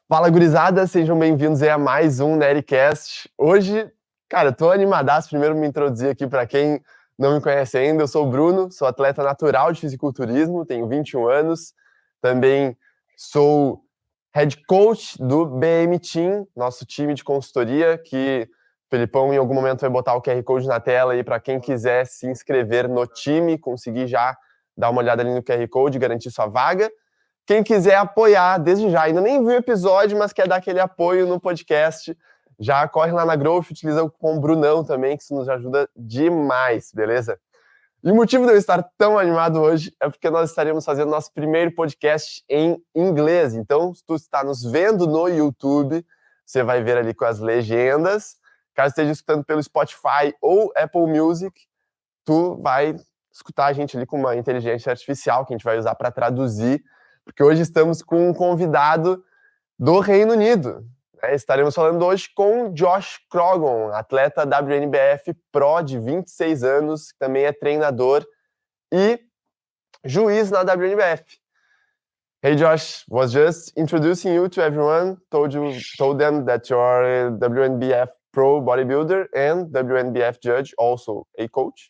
Fala, gurizada, sejam bem-vindos aí a mais um NattyCast. Hoje, cara, tô animadaço. Primeiro me introduzir aqui para quem não me conhece ainda. Eu sou o Bruno, sou atleta natural de fisiculturismo, tenho 21 anos. Também sou head coach do BM Team, nosso time de consultoria, que o Felipão em algum momento vai botar o QR Code na tela aí para quem quiser se inscrever no time, conseguir já dar uma olhada ali no QR Code, garantir sua vaga. Quem quiser apoiar desde já, ainda nem viu o episódio, mas quer dar aquele apoio no podcast, já corre lá na Growth, utiliza o cupom Brunão também, que isso nos ajuda demais, beleza? E o motivo de eu estar tão animado hoje é porque nós estaremos fazendo nosso primeiro podcast em inglês. Então, se tu está nos vendo no YouTube, você vai ver ali com as legendas. Caso esteja escutando pelo Spotify ou Apple Music, tu vai escutar a gente ali com uma inteligência artificial que a gente vai usar para traduzir, porque hoje estamos com um convidado do Reino Unido. Estaremos falando hoje com Josh Crogon, atleta WNBF Pro de 26 anos, que também é treinador e juiz na WNBF. Hey Josh, was just introducing you to everyone, told them that you're a WNBF Pro bodybuilder and WNBF judge, also a coach.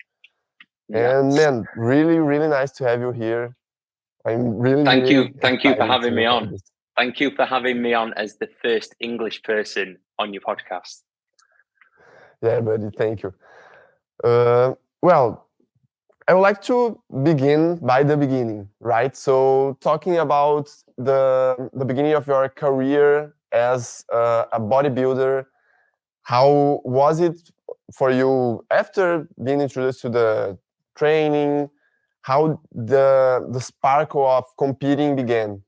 Yeah. And man, really, really nice to have you here. I'm really Thank you for excited having to me record on. this. Thank you for having me on as the first English person on your podcast. Yeah, buddy, thank you. Well, I would like to begin by the beginning, right? So talking about the beginning of your career as a bodybuilder, how was it for you after being introduced to the training? How the sparkle of competing began?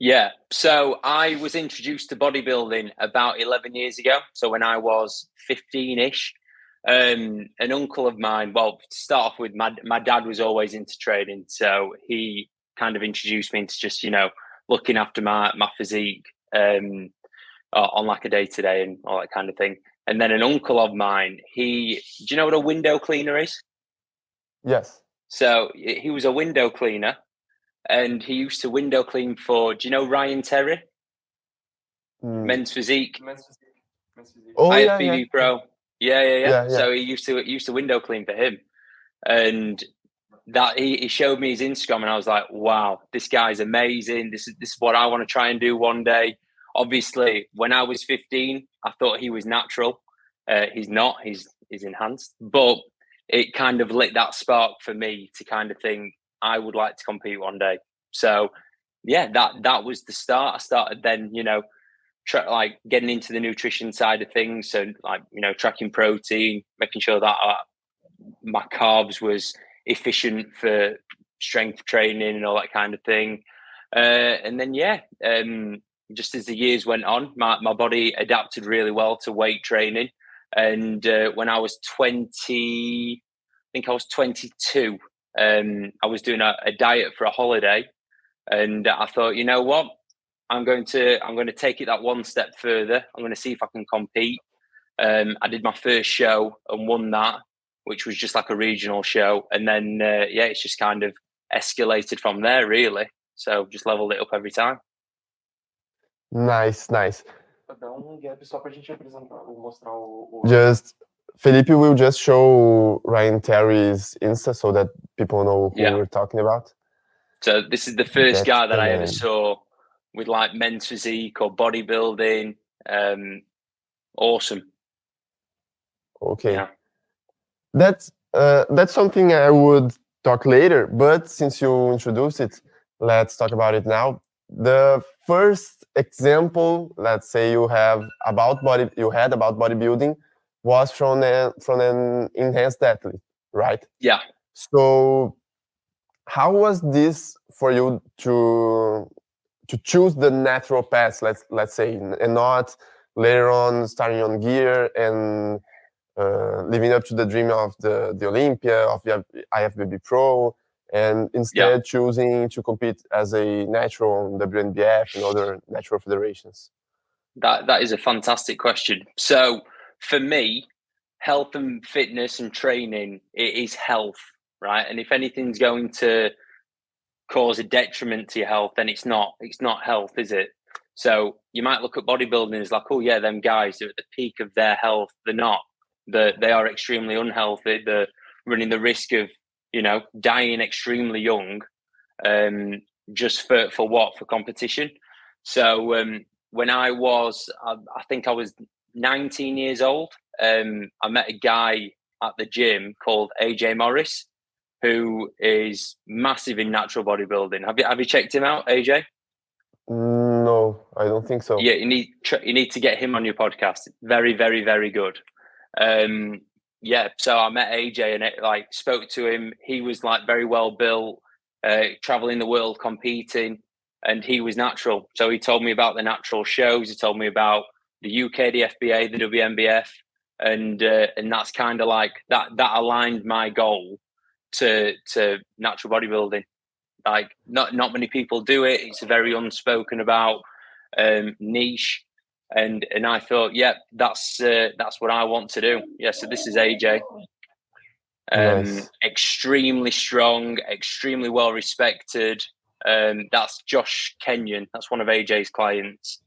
Yeah, so I was introduced to bodybuilding about 11 years ago. So when I was 15-ish, an uncle of mine, well, to start off with, my dad was always into training. So he kind of introduced me into just, looking after my physique on like a day-to-day and all that kind of thing. And then an uncle of mine, do you know what a window cleaner is? Yes. So he was a window cleaner. And he used to window clean for, do you know Ryan Terry? Men's Physique. Oh, IFBB Pro. Yeah. So he used to window clean for him. And that he showed me his Instagram and I was like, wow, this guy's amazing. This is what I want to try and do one day. Obviously, when I was 15, I thought he was natural. He's not, he's enhanced. But it kind of lit that spark for me to kind of think, I would like to compete one day. So yeah, that was the start. I started then, getting into the nutrition side of things. So tracking protein, making sure that my carbs was efficient for strength training and all that kind of thing. And then, just as the years went on, my body adapted really well to weight training. And when I was 20, I think I was 22, I was doing a diet for a holiday, and I thought, you know what, I'm going to take it that one step further. I'm going to see if I can compete. I did my first show and won that, which was just like a regional show, and then it's just kind of escalated from there, really. So just leveled it up every time. Nice. Just Felipe will just show Ryan Terry's Insta so that people know who we're talking about. So this is the first guy that I ever saw with like men's physique or bodybuilding. Awesome. Okay. Yeah. That's something I would talk later, but since you introduced it, let's talk about it now. The first example, let's say you had about bodybuilding, was from an enhanced athlete, right? Yeah. So how was this for you to choose the natural path, let's say, and not later on starting on gear and living up to the dream of the Olympia, of the IFBB Pro, and instead choosing to compete as a natural on WNBF and other natural federations? That is a fantastic question. So for me, health and fitness and training, it is health, right? And if anything's going to cause a detriment to your health, then it's not health, is it? So you might look at bodybuilding as like, oh yeah, them guys are at the peak of their health. They're not. They are extremely unhealthy. They're running the risk of, dying extremely young, just for what? For competition. So when I think I was 19 years old, I met a guy at the gym called AJ Morris, who is massive in natural bodybuilding. Have you checked him out, AJ? No, I don't think so. Yeah, you need to get him on your podcast. Very, very, very good. So I met AJ and spoke to him. He was like very well built, traveling the world competing, and he was natural. So he told me about the natural shows. He told me about the UK, the FBA, the WMBF, and that's kind of like that aligned my goal to natural bodybuilding. Like not many people do it. It's a very unspoken about niche, and I thought, that's what I want to do. So this is AJ. Nice. Extremely strong, extremely well respected. That's Josh Kenyon. That's one of AJ's clients.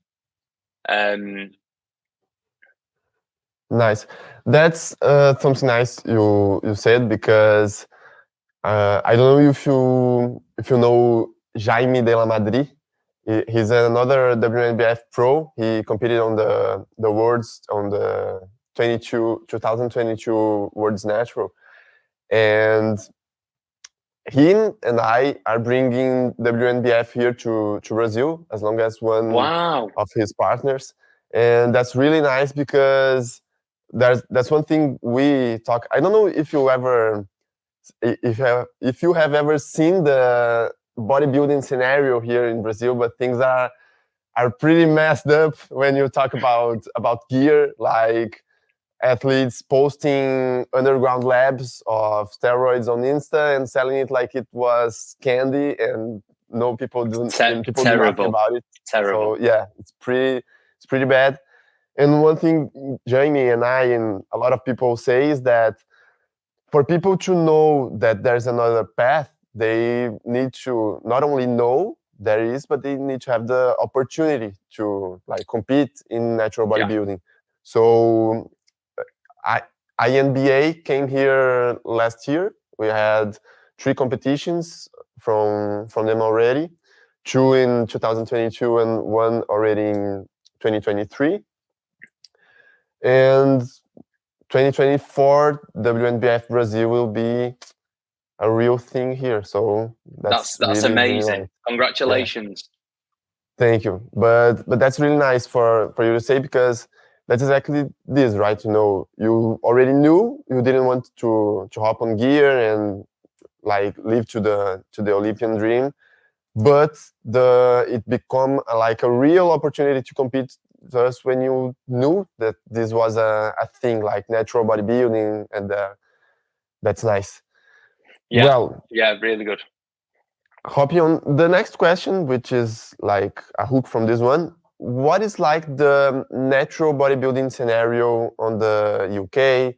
Nice. That's something nice you said, because I don't know if you know Jaime de la Madrid. He's another WNBF pro. He competed on the Worlds, on the 2022 Worlds Natural, and him and I are bringing WNBF here to Brazil, as long as one of his partners, and that's really nice because that's one thing we talk. I don't know if you have ever seen the bodybuilding scenario here in Brazil, but things are pretty messed up when you talk about gear, like athletes posting underground labs of steroids on Insta and selling it like it was candy, and people do nothing about it. Terrible. So yeah, it's pretty bad. And one thing Jamie and I and a lot of people say is that for people to know that there's another path, they need to not only know there is, but they need to have the opportunity to compete in natural bodybuilding. So INBA came here last year. We had 3 competitions from them already, 2 in 2022 and 1 already in 2023. And 2024 WNBF Brazil will be a real thing here. So that's really, amazing. really nice. Congratulations. Yeah. Thank you. But that's really nice for you to say, because that's exactly this, right? You already knew you didn't want to hop on gear and live to the Olympian dream, but it become a real opportunity to compete just when you knew that this was a thing like natural bodybuilding, and that's nice. Yeah. Well, yeah, really good. Hopping on the next question, which is like a hook from this one. What is the natural bodybuilding scenario on the UK?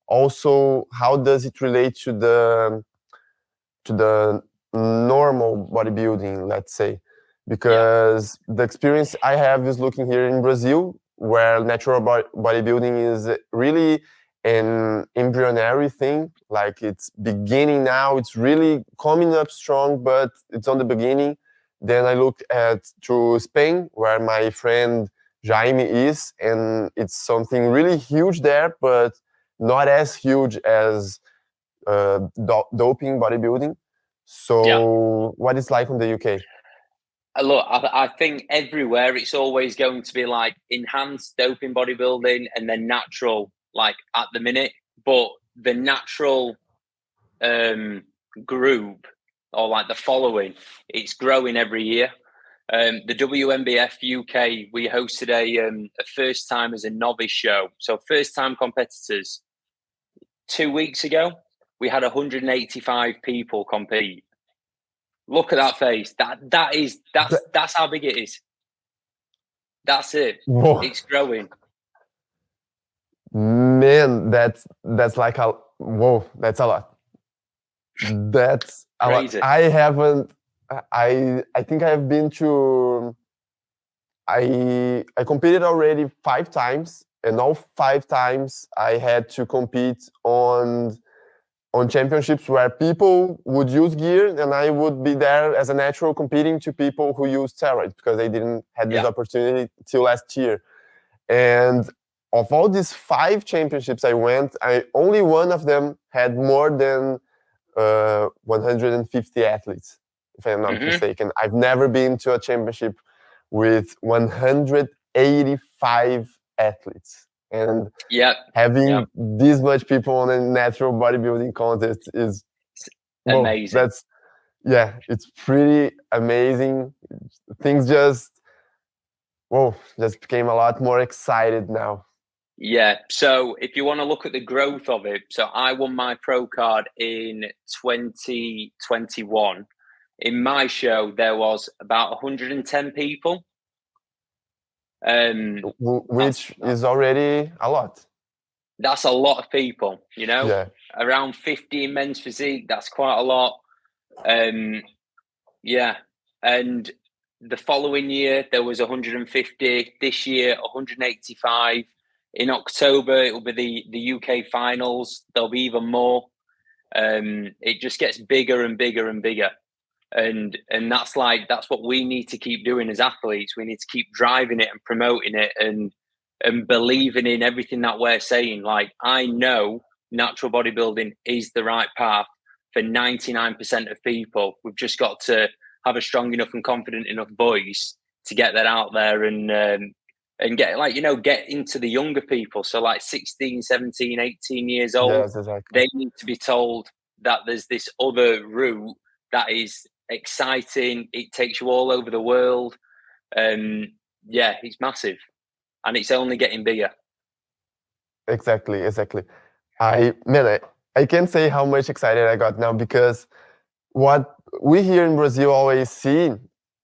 Also, how does it relate to the normal bodybuilding, let's say? Because the experience I have is looking here in Brazil, where natural bodybuilding is really an embryonary thing. It's beginning now, it's really coming up strong, but it's on the beginning. Then I look to Spain, where my friend Jaime is, and it's something really huge there, but not as huge as doping bodybuilding. So what is like in the UK? Look, I think everywhere it's always going to be enhanced doping bodybuilding and then natural, at the minute. But the natural group, or the following, it's growing every year. The WMBF UK, we hosted a first time as a novice show. So first time competitors. 2 weeks ago, we had 185 people compete. Look at that face. That's how big it is. That's it. Whoa. It's growing. Man, that's like whoa, that's a lot. That's crazy. I haven't. I think I have been to. I competed already 5 times, and all 5 times I had to compete on championships where people would use gear, and I would be there as a natural competing to people who use steroids because they didn't have this opportunity till last year. And of all these 5 championships I went, only one of them had more than 150 athletes, if I'm not mistaken. I've never been to a championship with 185 athletes. And having this much people on a natural bodybuilding contest is amazing. It's pretty amazing. Things just became a lot more excited now. Yeah, so if you want to look at the growth of it, so I won my pro card in 2021. In my show, there was about 110 people. Which is already a lot. That's a lot of people, you know? Yeah. Around 50 in men's physique, that's quite a lot. Yeah. And the following year, there was 150. This year, 185. In October, it will be the UK finals. There'll be even more. It just gets bigger and bigger and bigger. And that's what we need to keep doing as athletes. We need to keep driving it and promoting it and believing in everything that we're saying. Like, I know natural bodybuilding is the right path for 99% of people. We've just got to have a strong enough and confident enough voice to get that out there and get, get into the younger people. So like 16, 17, 18 years old, yes, exactly. They need to be told that there's this other route that is exciting. It takes you all over the world. It's massive, and it's only getting bigger. Exactly. I can't say how much excited I got now, because what we here in Brazil always see,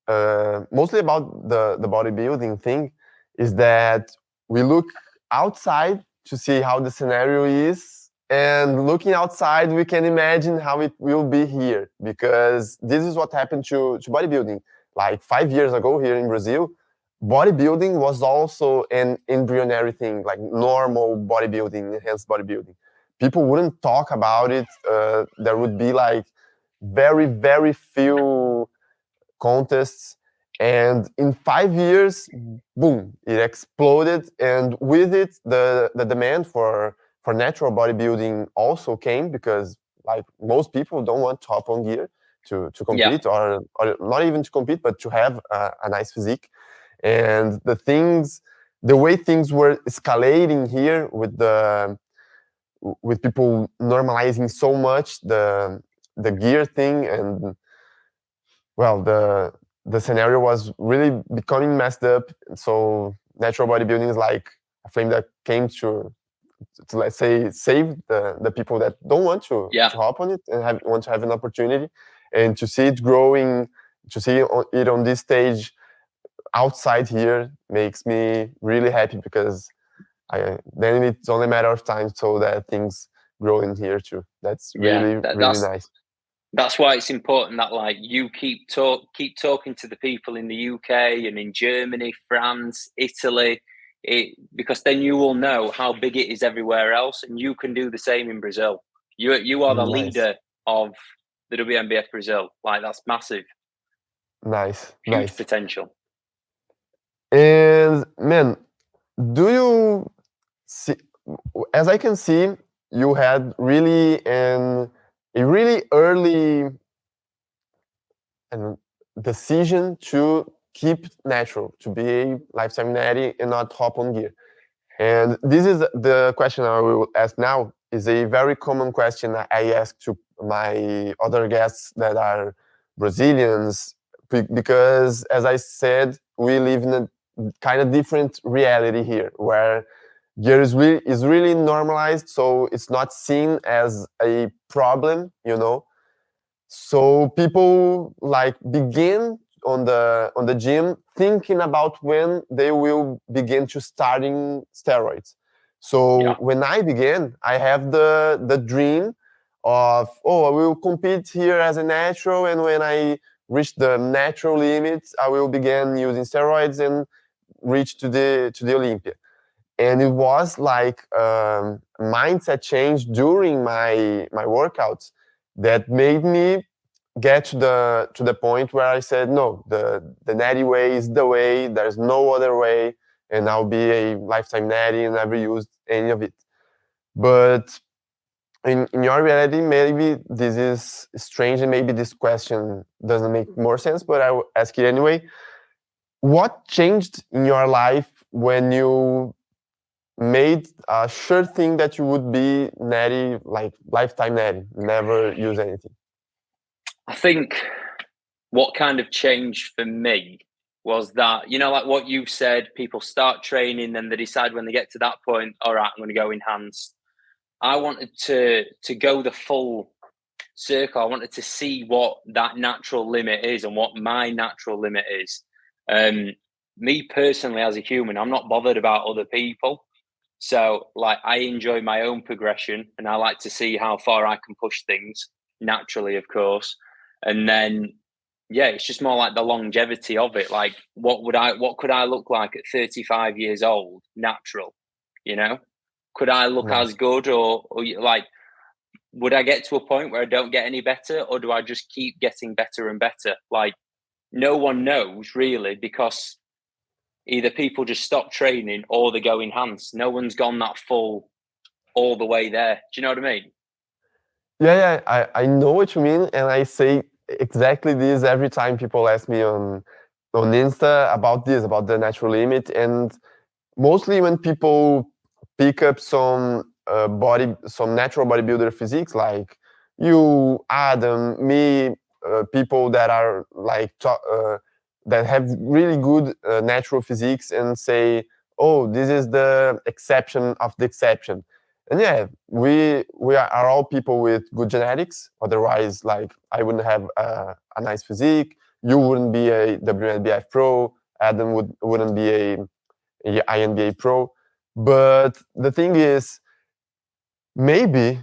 mostly about the bodybuilding thing, is that we look outside to see how the scenario is. And looking outside, we can imagine how it will be here, because this is what happened to bodybuilding. Like 5 years ago here in Brazil, bodybuilding was also an embryonic thing, like normal bodybuilding, enhanced bodybuilding. People wouldn't talk about it. There would be like very, very few contests. And in 5 years, boom, it exploded. And with it, the demand for natural bodybuilding also came, because like most people don't want to hop on gear to compete, or not even to compete, but to have a nice physique. And the way things were escalating here with people normalizing so much the gear thing, and the scenario was really becoming messed up. So natural bodybuilding is like a flame that came to let's say save the people that don't want to hop on it and want to have an opportunity, and to see it growing, to see it on this stage outside here makes me really happy, because then it's only a matter of time so that things grow in here too. That's really nice. That's why it's important that like you keep talking to the people in the UK and in Germany, France, Italy, because then you will know how big it is everywhere else, and you can do the same in Brazil. You are the leader of the WNBF Brazil. Like, that's massive. Huge potential. And man, do you see, as I can see, you had really a really early decision to keep natural, to be a lifetime natty and not hop on gear. And this is the question I will ask now. Is a very common question I ask to my other guests that are Brazilians, because as I said, we live in a kind of different reality here, where gear is really normalized, so it's not seen as a problem, So people like begin on the gym thinking about when they will begin to starting steroids. So when I began, I have the dream of, I will compete here as a natural, and when I reach the natural limits, I will begin using steroids. And reach to the Olympia. And it was like a mindset change during my workouts that made me get to the point where I said, no, the natty way is the way. There's no other way, and I'll be a lifetime natty and never used any of it. But in your reality, maybe this is strange, and maybe this question doesn't make more sense. But I will ask it anyway. What changed in your life when you made a sure thing that you would be natty, like lifetime natty, never use anything? I think what kind of changed for me was that, like what you've said, people start training, then they decide when they get to that point, all right, I'm going to go enhanced. I wanted to go the full circle. I wanted to see what that natural limit is and what my natural limit is. Me personally, as a human, I'm not bothered about other people. So like I enjoy my own progression, and I like to see how far I can push things naturally, of course. And then, yeah, it's just more like the longevity of it. Like what could I look like at 35 years old, natural, Could I look as good or like, would I get to a point where I don't get any better, or do I just keep getting better and better? Like no one knows really, because either people just stop training or they go enhanced. No one's gone that full all the way there. Do you know what I mean? Yeah, I know what you mean, and I say exactly this every time people ask me on Insta about the natural limit. And mostly when people pick up some natural bodybuilder physiques, like you, Adam, me, people that are like that have really good natural physiques, and say, oh, this is the exception of the exception. And yeah, we are all people with good genetics. Otherwise, like I wouldn't have a nice physique. You wouldn't be a WNBF pro. Adam wouldn't be a INBA pro. But the thing is, maybe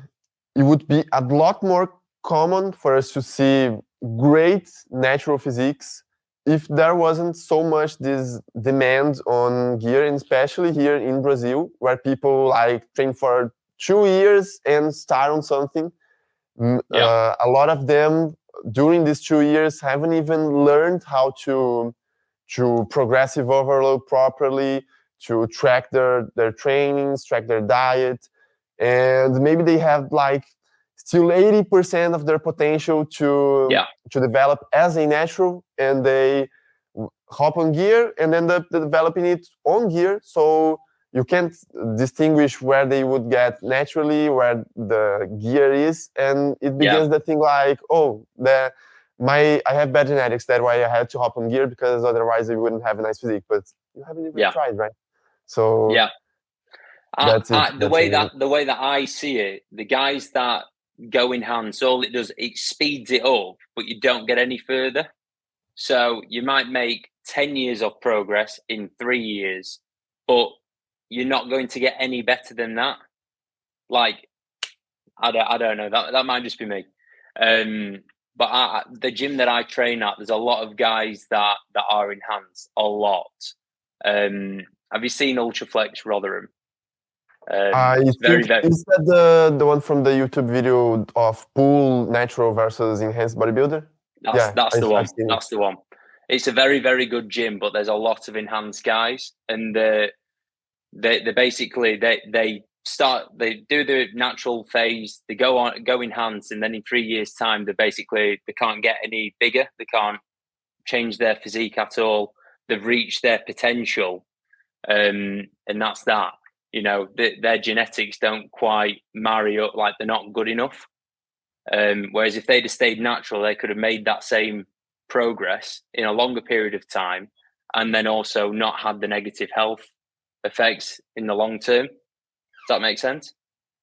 it would be a lot more common for us to see great natural physiques if there wasn't so much this demand on gear, and especially here in Brazil, where people like train for 2 years and start on something. A lot of them during these 2 years haven't even learned how to progressive overload properly, to track their trainings, track their diet, and maybe they have like still 80% of their potential to develop as a natural, and they hop on gear and end up developing it on gear. So you can't distinguish where they would get naturally, where the gear is, and it begins the thing like, oh, I have bad genetics, that's why I had to hop on gear, because otherwise I wouldn't have a nice physique. But you haven't even tried, right? So that's it. The way that I see it, the guys that go enhanced, all it does, it speeds it up, but you don't get any further. So you might make 10 years of progress in 3 years, but you're not going to get any better than that. Like, I don't know. That might just be me. But the gym that I train at, there's a lot of guys that are enhanced a lot. Have you seen Ultraflex Rotherham? I think is that the one from the YouTube video of pool natural versus enhanced bodybuilder? That's the one. That's the one. It's a very, very good gym, but there's a lot of enhanced guys, and they basically they do the natural phase, they go enhanced, and then in 3 years' time they can't get any bigger, they can't change their physique at all, they've reached their potential, and that's that. Their genetics don't quite marry up, like they're not good enough. Whereas if they'd have stayed natural, they could have made that same progress in a longer period of time, and then also not had the negative health effects in the long term. Does that make sense?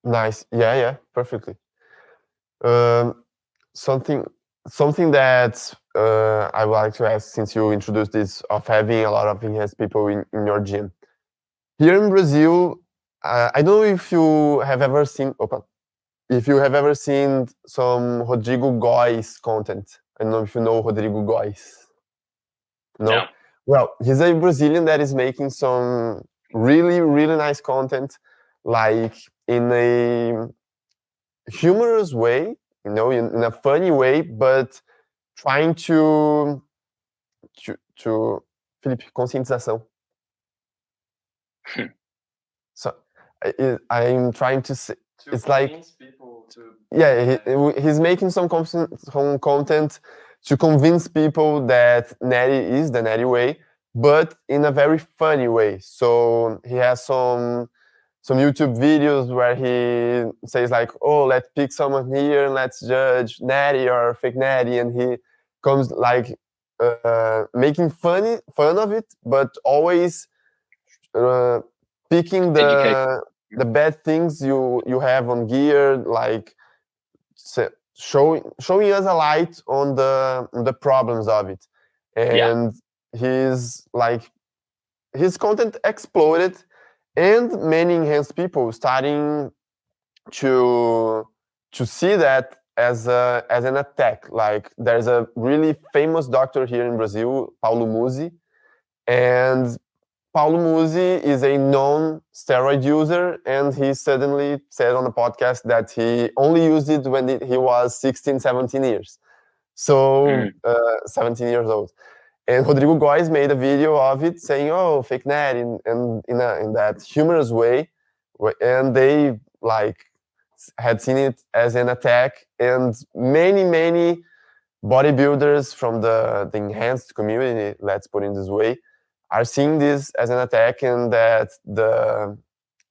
Nice. Yeah, perfectly. Something that I would like to ask, since you introduced this of having a lot of enhanced people in your gym. Here in Brazil, I don't know if you have ever seen some Rodrigo Góes content. I don't know if you know Rodrigo Góes. No? Well, he's a Brazilian that is making some really, really nice content, like in a humorous way, in a funny way, but trying to Felipe, conscientização. So I'm trying to say, it's like people to he's making some content to convince people that Natty is the Natty way, but in a very funny way. So he has some YouTube videos where he says like, oh, let's pick someone here and let's judge Natty or fake Natty, and he comes like making fun of it, but always picking the bad things you have on gear, like showing us a light on the problems of it. And his content exploded, and many enhanced people starting to see that as an attack. Like, there's a really famous doctor here in Brazil, Paulo Musi, and Paulo Musi is a non-steroid user, and he suddenly said on a podcast that he only used it when he was 16, 17 years. So 17 years old. And Rodrigo Góes made a video of it saying, oh, fake net, in that humorous way. And they had seen it as an attack. And many bodybuilders from the enhanced community, let's put it this way, are seeing this as an attack, and that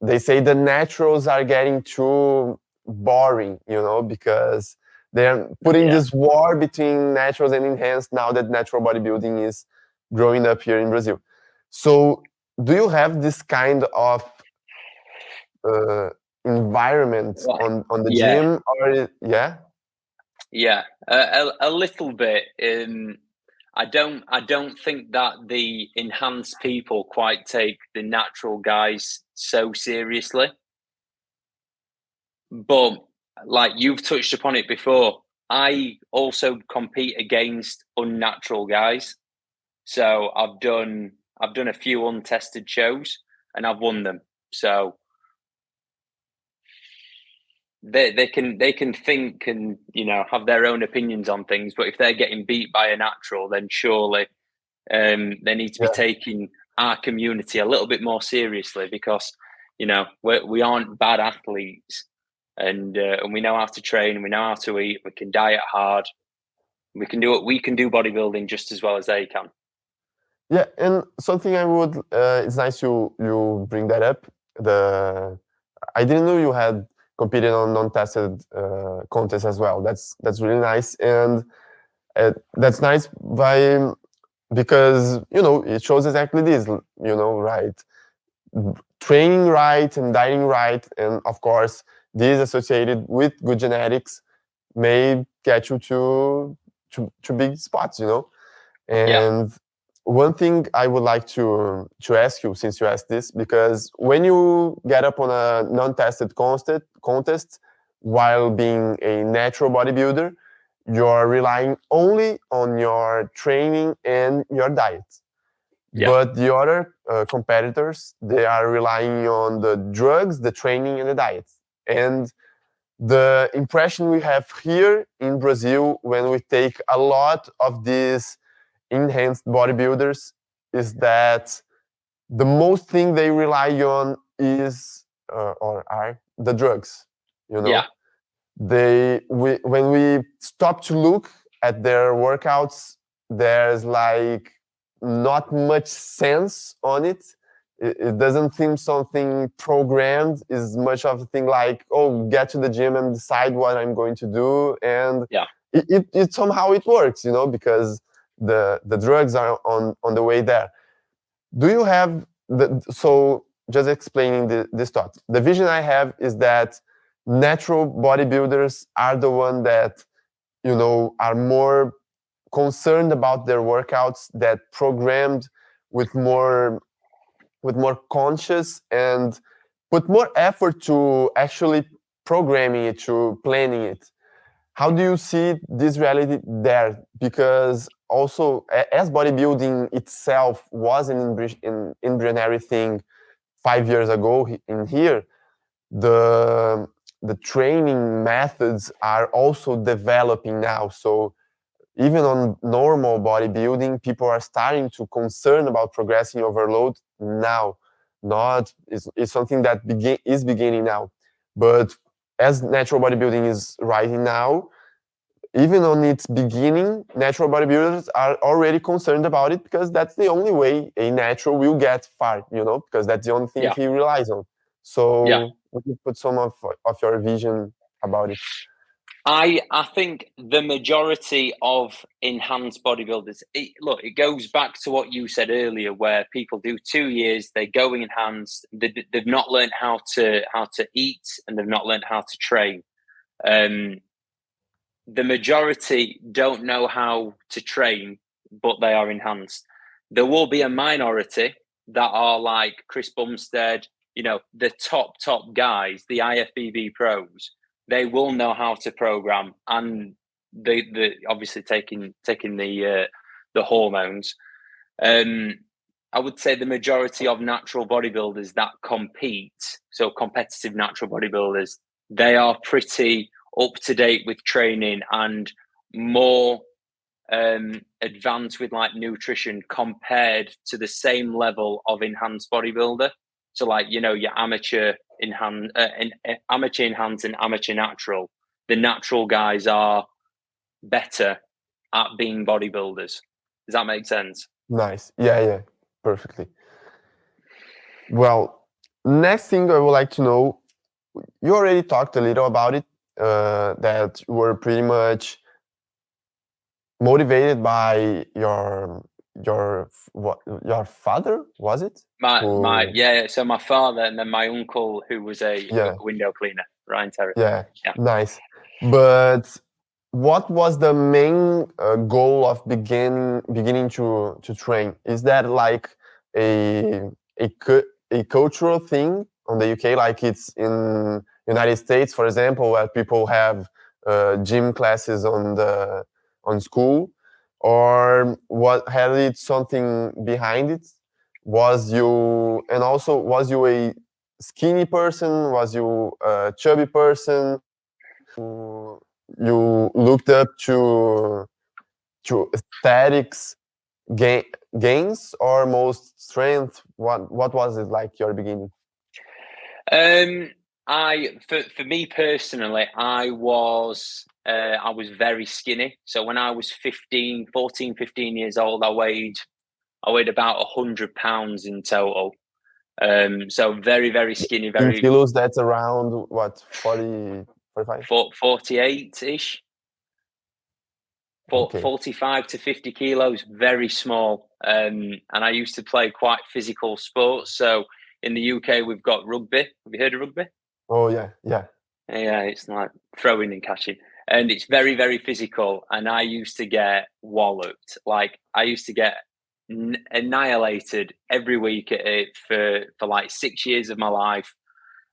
they say the naturals are getting too boring, because they're putting this war between naturals and enhanced now that natural bodybuilding is growing up here in Brazil. So do you have this kind of environment on the gym, or a little bit. I don't think that the enhanced people quite take the natural guys so seriously. But like you've touched upon it before, I also compete against unnatural guys. So I've done a few untested shows and I've won them. So they can think and have their own opinions on things, but if they're getting beat by a natural, then surely they need to be taking our community a little bit more seriously, because we aren't bad athletes, and we know how to train, we know how to eat, we can diet hard, we can do bodybuilding just as well as they can. Yeah, and something I would it's nice you bring that up. I didn't know you had competed on non-tested contests as well. That's really nice, and that's nice because it shows exactly this. Right, training right and dieting right, and of course, this associated with good genetics may get you to big spots. And one thing I would like to ask you, since you asked this, because when you get up on a non-tested contest while being a natural bodybuilder, you're relying only on your training and your diet. But the other competitors, they are relying on the drugs, the training, and the diet. And the impression we have here in Brazil, when we take a lot of these enhanced bodybuilders, is that the most thing they rely on is or are the drugs. When we stop to look at their workouts, there's like not much sense on it. It doesn't seem something programmed. Is much of a thing like, oh, get to the gym and decide what I'm going to do, and it somehow it works, because the drugs are on the way there. Do you have so just explaining this thought? The vision I have is that natural bodybuilders are the one that are more concerned about their workouts, that programmed with more conscious, and put more effort to actually programming it, to planning it. how do you see this reality there? Because also, as bodybuilding itself was an embryonic thing 5 years ago in here, the training methods are also developing now. So even on normal bodybuilding, people are starting to concern about progressing overload now. Not it's something that is beginning now, but as natural bodybuilding is rising now, even on its beginning, natural bodybuilders are already concerned about it, because that's the only way a natural will get far, because that's the only thing he relies on. So would you put some of your vision about it? I think the majority of enhanced bodybuilders, it goes back to what you said earlier, where people do 2 years, they go enhanced, they've not learned how to eat, and they've not learned how to train. The majority don't know how to train, but they are enhanced. There will be a minority that are like Chris Bumstead, the top guys, the IFBB pros. They will know how to program, and they obviously taking the hormones. I would say the majority of natural bodybuilders that compete, so competitive natural bodybuilders, they are pretty up to date with training and more advanced with like nutrition compared to the same level of enhanced bodybuilder. So like, your amateur enhanced and amateur natural. The natural guys are better at being bodybuilders. Does that make sense? Nice. Yeah, perfectly. Well, next thing I would like to know, you already talked a little about it, that you were pretty much motivated by your father, was it? So my father, and then my uncle, who was a window cleaner, Ryan Terry. Yeah, nice. But what was the main goal of beginning to train? Is that like a cultural thing on the UK, like it's in United States, for example, where people have gym classes on school, or what had it something behind it? Was you a skinny person? Was you a chubby person? You looked up to aesthetics gains or most strength? What was it like your beginning? For me personally, I was very skinny. So when I was 15 years old, I weighed about 100 pounds in total. So very, very skinny. In kilos, that's around what, 40, 45? 48-ish. 45 to 50 kilos, very small. And I used to play quite physical sports. So in the UK, we've got rugby. Have you heard of rugby? Oh, yeah. Yeah, it's like throwing and catching. And it's very, very physical. And I used to get walloped. Like, I used to get annihilated every week at it for like 6 years of my life.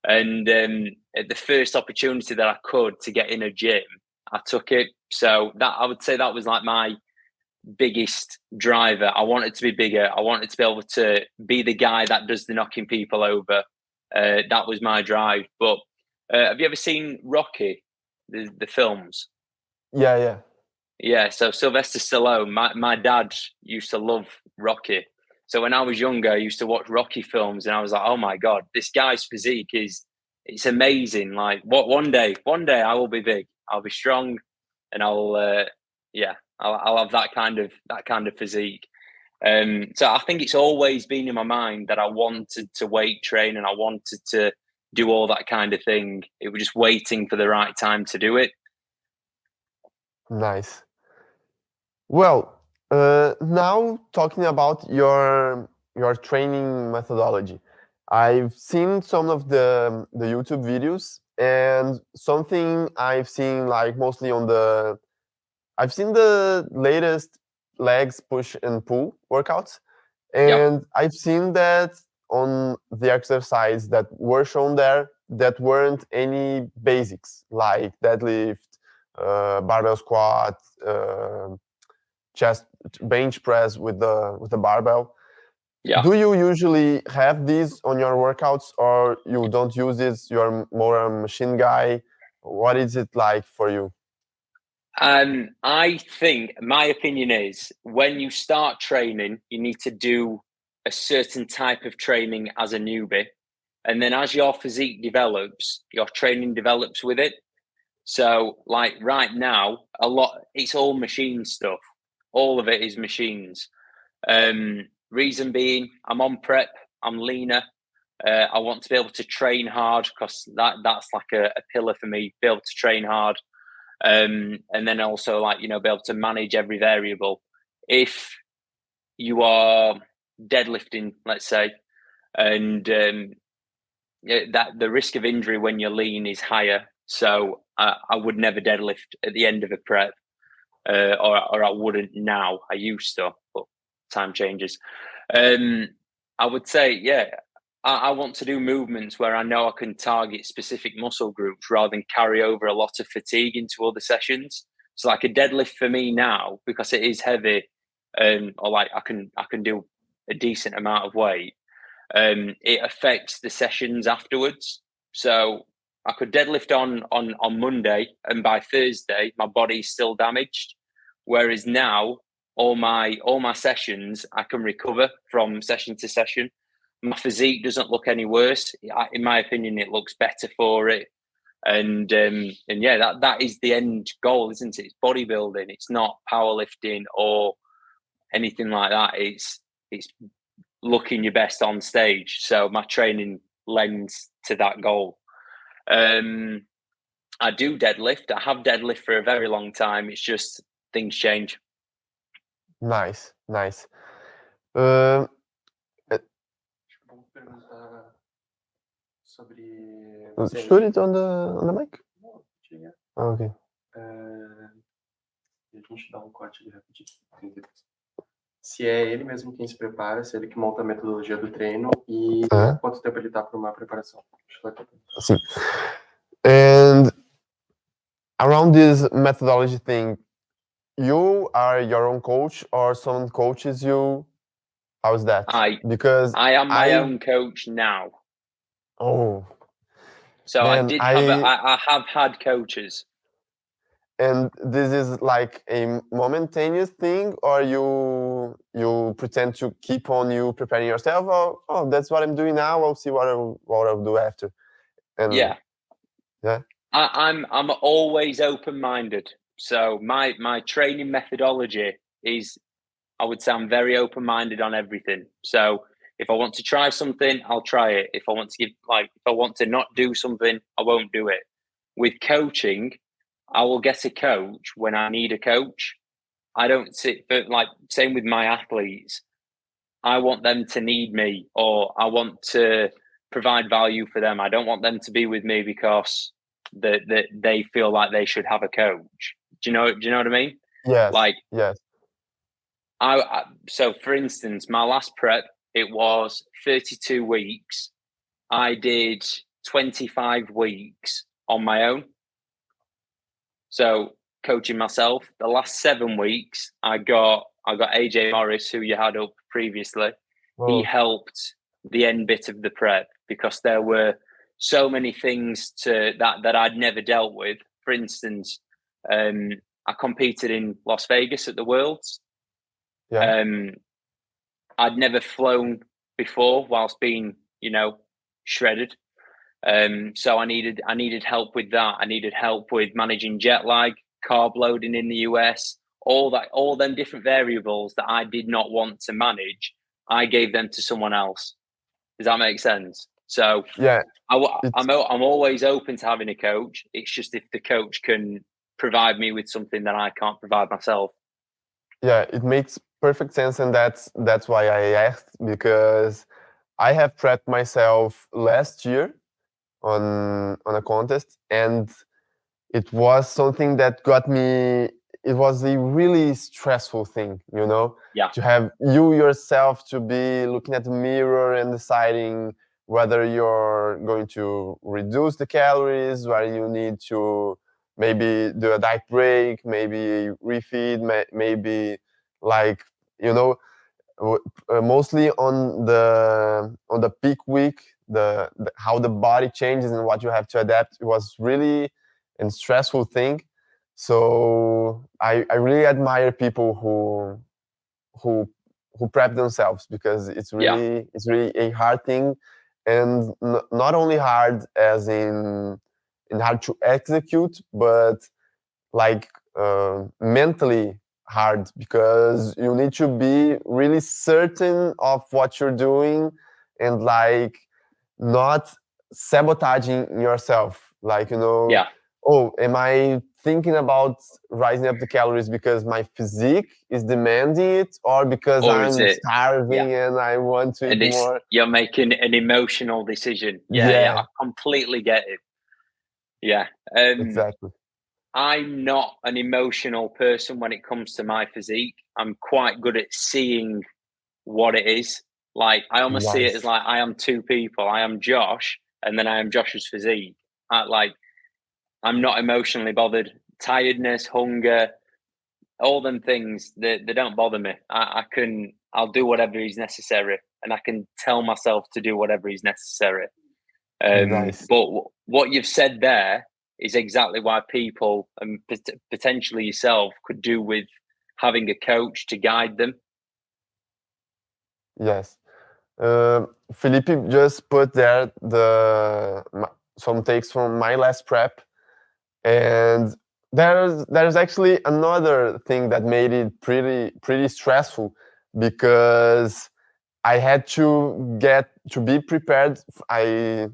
And at the first opportunity that I could to get in a gym, I took it. So that, I would say, that was like my biggest driver. I wanted to be bigger. I wanted to be able to be the guy that does the knocking people over. That was my drive. But have you ever seen Rocky, the films? Yeah. So Sylvester Stallone, my dad used to love Rocky. So when I was younger, I used to watch Rocky films, and I was like, oh my God, this guy's physique it's amazing. Like, one day I will be big. I'll be strong, and I'll have that kind of physique. So I think it's always been in my mind that I wanted to weight train, and I wanted to do all that kind of thing. It was just waiting for the right time to do it. Nice. Well, now talking about your training methodology, I've seen some of the YouTube videos, and something I've seen, like, mostly I've seen the latest legs push and pull workouts, and I've seen that on the exercise that were shown there, that weren't any basics like deadlift, barbell squat, chest bench press with the barbell. Yeah. Do you usually have these on your workouts, or you don't use this? You're more a machine guy. What is it like for you? I think my opinion is when you start training, you need to do a certain type of training as a newbie. And then as your physique develops, your training develops with it. So like right now, it's all machine stuff. All of it is machines. Reason being, I'm on prep, I'm leaner. I want to be able to train hard because that's like a pillar for me, be able to train hard. And then also like, be able to manage every variable. If you are deadlifting, let's say, and that the risk of injury when you're lean is higher. So I would never deadlift at the end of a prep, or I wouldn't now. I used to, but time changes. I would say, I want to do movements where I know I can target specific muscle groups rather than carry over a lot of fatigue into other sessions. So like a deadlift for me now, because it is heavy, or like I can do a decent amount of weight. It affects the sessions afterwards. So I could deadlift on Monday, and by Thursday my body's still damaged. Whereas now all my sessions I can recover from session to session. My physique doesn't look any worse. In my opinion, it looks better for it. And that is the end goal, isn't it? It's bodybuilding. It's not powerlifting or anything like that. It's looking your best on stage. So my training lends to that goal. I do deadlift. I have deadlift for a very long time. It's just things change. Nice. Shoot it on the mic? Okay. A gente dá corte ali rapidinho. Se é ele mesmo quem se prepara, se é ele que monta a metodologia do treino e quanto tempo ele dá para uma preparação. Sim. And around this methodology thing, you are your own coach or someone coaches you? How's that? Because I am my own coach now. Oh. So I have had coaches. And this is like a momentaneous thing, or you pretend to keep on you preparing yourself? Oh, that's what I'm doing now. I'll see what I'll do after. And yeah. I'm always open-minded. So my training methodology is, I would say, I'm very open-minded on everything. So if I want to try something, I'll try it. If I want to not do something, I won't do it. With coaching, I will get a coach when I need a coach. I don't sit, but like same with my athletes. I want them to need me, or I want to provide value for them. I don't want them to be with me because they feel like they should have a coach. Do you know what I mean? Yes. Yes. So for instance, my last prep, it was 32 weeks. I did 25 weeks on my own. So coaching myself. The last 7 weeks, I got AJ Morris, who you had up previously. Whoa. He helped the end bit of the prep because there were so many things that I'd never dealt with. For instance, I competed in Las Vegas at the Worlds. Yeah. I'd never flown before whilst being, shredded. So I needed help with that. I needed help with managing jet lag, carb loading in the US, all them different variables that I did not want to manage. I gave them to someone else. Does that make sense? So yeah, I'm always open to having a coach. It's just if the coach can provide me with something that I can't provide myself. Yeah, it makes perfect sense, and that's why I asked, because I have prepped myself last year on a contest, and it was something that got me. It was a really stressful thing, Yeah. To have you yourself to be looking at the mirror and deciding whether you're going to reduce the calories, whether you need to maybe do a diet break, maybe refeed, maybe like, you know, mostly on the peak week, the how the body changes and what you have to adapt. It was really a stressful thing. So I really admire people who prep themselves, because it's really a hard thing, and not only hard as in hard to execute, but like mentally hard, because you need to be really certain of what you're doing and like not sabotaging yourself, like, you know, oh, am I thinking about rising up the calories because my physique is demanding it, or because I'm starving and I want to eat more? You're making an emotional decision. I completely get it. Exactly. I'm not an emotional person when it comes to my physique. I'm quite good at seeing what it is. Like, I almost see it as like I am two people. I am Josh, and then I am Josh's physique. I'm not emotionally bothered. Tiredness, hunger, all them things, they don't bother me. I'll do whatever is necessary, and I can tell myself to do whatever is necessary. But what you've said there is exactly why people, and potentially yourself, could do with having a coach to guide them. Yes. Felipe just put there some takes from my last prep, and there's actually another thing that made it pretty stressful, because I had to be prepared. I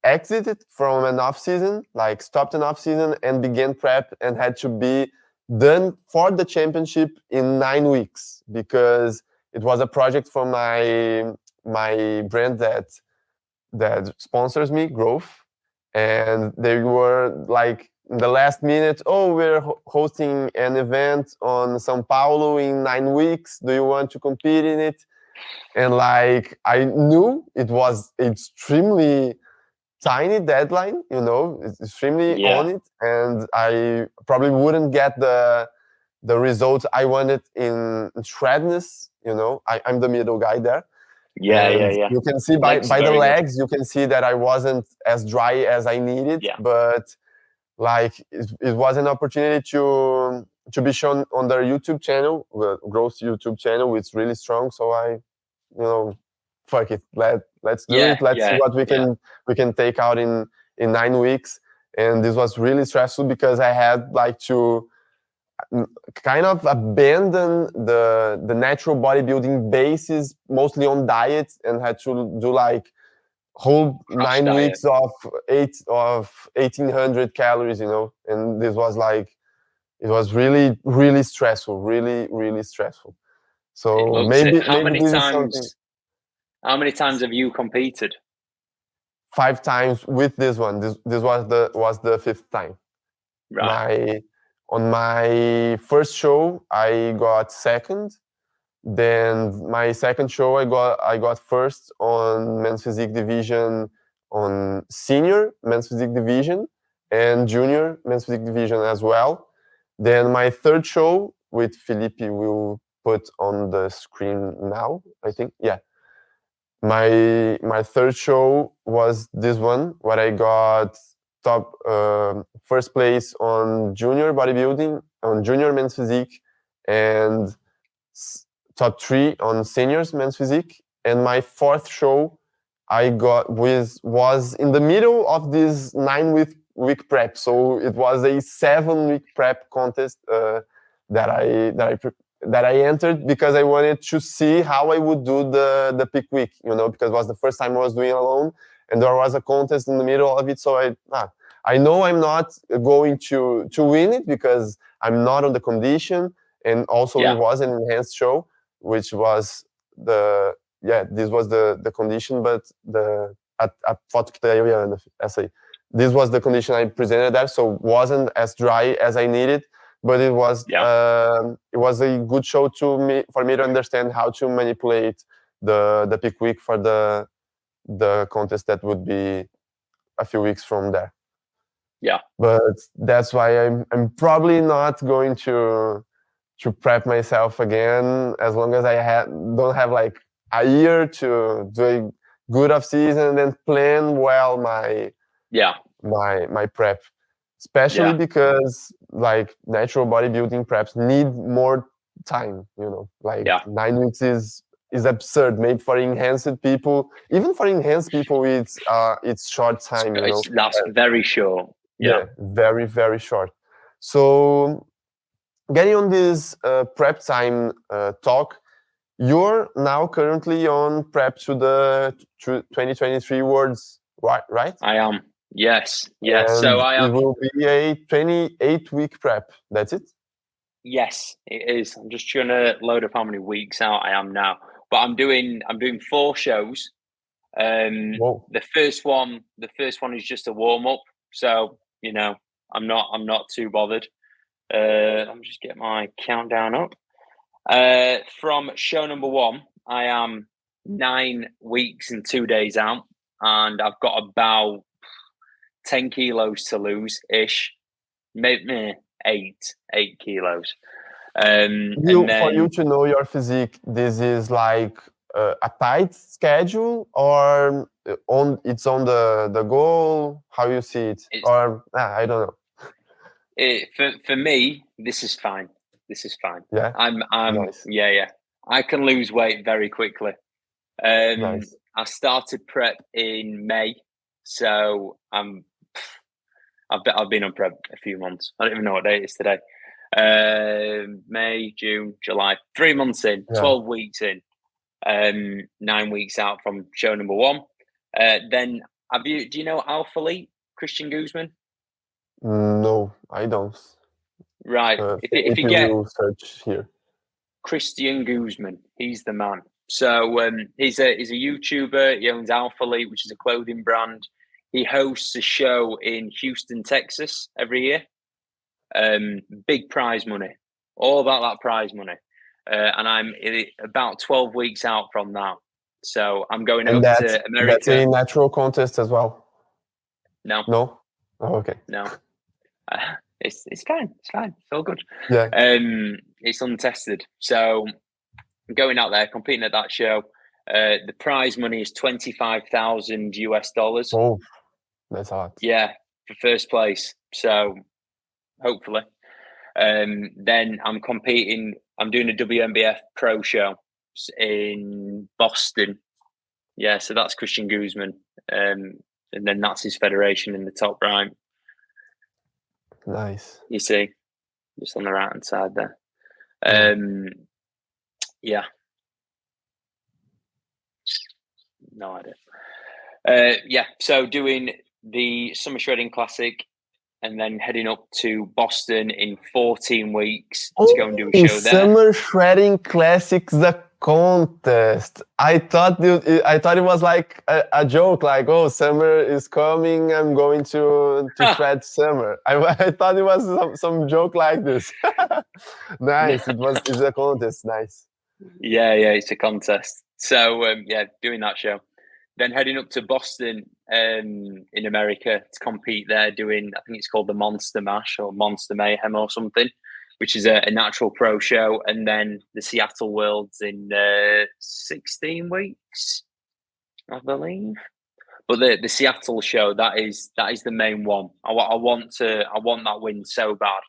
exited from an off season, like stopped an off season and began prep, and had to be done for the championship in 9 weeks, because it was a project from my brand that sponsors me, Growth, and they were like in the last minute, oh, we're hosting an event on São Paulo in 9 weeks. Do you want to compete in it? And like, I knew it was extremely tiny deadline, you know, it's extremely on it, and I probably wouldn't get the results I wanted in shredness, you know. I'm the middle guy there. You can see by the legs, you can see that I wasn't as dry as I needed, but like it was an opportunity to be shown on their YouTube channel, Growth YouTube channel. It's really strong, so I, you know, fuck it, let's do it. Let's see what we can take out in 9 weeks. And this was really stressful, because I had like to kind of abandon the natural bodybuilding basis, mostly on diet, and had to do like whole 9 weeks of 1800 calories, you know. And this was like, it was really stressful, really stressful. So maybe this is something. How many times have you competed? 5 times with this one. This was the 5th time. Right. On my first show, I got 2nd. Then my 2nd show, I got 1st on men's physique division, on senior men's physique division, and junior men's physique division as well. Then my 3rd show, with Felipe will put on the screen now, I think. Yeah. My 3rd show was this one, where I got top 1st place on junior bodybuilding, on junior men's physique, and top 3 on seniors men's physique. And my 4th show I got was in the middle of this 9 week prep. So it was a 7-week prep contest that I entered, because I wanted to see how I would do the peak week, you know, because it was the first time I was doing it alone, and there was a contest in the middle of it. So I know I'm not going to win it, because I'm not on the condition, and also it was an enhanced show, which was this was the condition, but this was the condition I presented there, so wasn't as dry as I needed. But it was a good show for me to understand how to manipulate the peak week for the contest that would be a few weeks from there. Yeah. But that's why I'm probably not going to prep myself again as long as I don't have like a year to do a good off season and then plan well my prep, especially because like natural bodybuilding preps need more time, you know, like 9 weeks is absurd. Maybe for enhanced people, even for enhanced people, it's short time, you know. That's very short. Yeah, very, very short. So getting on this prep time talk, you're now currently on prep to the 2023 Worlds, right? I am. Yes. And so I am. It will be a 28-week prep. That's it? Yes, it is. I'm just trying to load up how many weeks out I am now. But I'm doing 4 shows. The first one is just a warm up. So, you know, I'm not too bothered. I'm just getting my countdown up. From show number 1, I am 9 weeks and 2 days out, and I've got about 10 kilos to lose ish, maybe 8 kilos. For you to know your physique, this is like a tight schedule, or it's on the goal? How you see it? Or I don't know. For me, this is fine. Yeah, I'm nice. Yeah. I can lose weight very quickly. Nice. I started prep in May, so I've been on prep a few months. I don't even know what date it is today. May, June, July, 3 months in, 12 weeks in, 9 weeks out from show number 1. Then do you know Alpha Elite, Christian Guzman? No, I don't. Right. If you get search here, Christian Guzman, he's the man. So he's a YouTuber. He owns Alpha Elite, which is a clothing brand. He hosts a show in Houston, Texas every year. Big prize money, all about that prize money. And I'm about 12 weeks out from that. So I'm going over to America. That's a natural contest as well. No. Oh, okay. No. It's fine. It's all good. Yeah. It's untested. So I'm going out there, competing at that show. The prize money is $25,000. Oh, that's a lot. Yeah, for first place. So hopefully. Then I'm competing. I'm doing a WNBF pro show in Boston. Yeah, so that's Christian Guzman. And then that's his federation in the top right. Nice. You see, just on the right hand side there. Yeah. No idea. So doing the Summer Shredding Classic and then heading up to Boston in 14 weeks to go and do a show there. Summer Shredding Classic, the contest. I thought it was like a joke, like, oh, summer is coming, I'm going to shred summer. I thought it was some joke like this. Nice. It's a contest. Nice. Yeah, it's a contest. So doing that show. Then heading up to Boston in America to compete there, doing, I think it's called the Monster Mash or Monster Mayhem or something, which is a natural pro show. And then the Seattle Worlds in 16 weeks, I believe. But the Seattle show, that is the main one. I want that win so bad.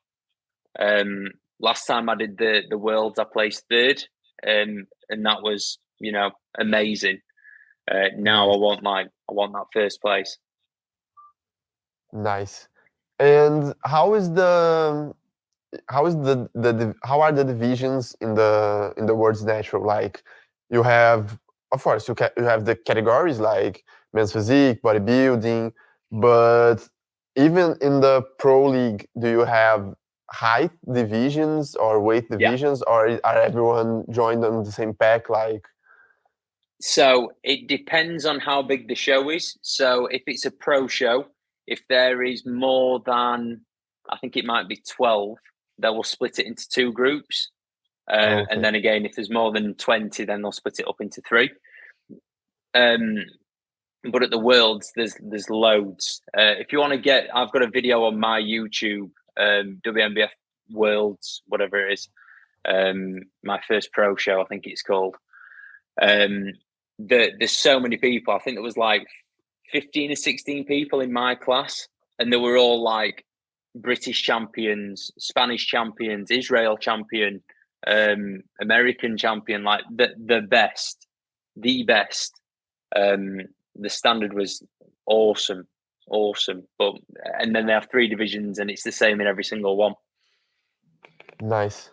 Last time I did the Worlds, I placed 3rd, and that was, amazing. Now I want that first place. Nice. And how are the divisions in the World's Natural? Like, you have, of course, you have the categories like men's physique, bodybuilding, but even in the pro league, do you have height divisions or weight divisions, or are everyone joined on the same pack? Like, so it depends on how big the show is. So if it's a pro show, if there is more than, I think it might be 12, they will split it into 2 groups. Okay. And then again, if there's more than 20, then they'll split it up into 3. but at the Worlds, there's loads. If you want to get, I've got a video on my YouTube, WMBF Worlds, whatever it is, my first pro show, I think it's called. There's so many people. I think there was like 15 or 16 people in my class, and they were all like British champions, Spanish champions, Israel champion, American champion, like the best. The standard was awesome. But and then they have 3 divisions, and it's the same in every single one. Nice.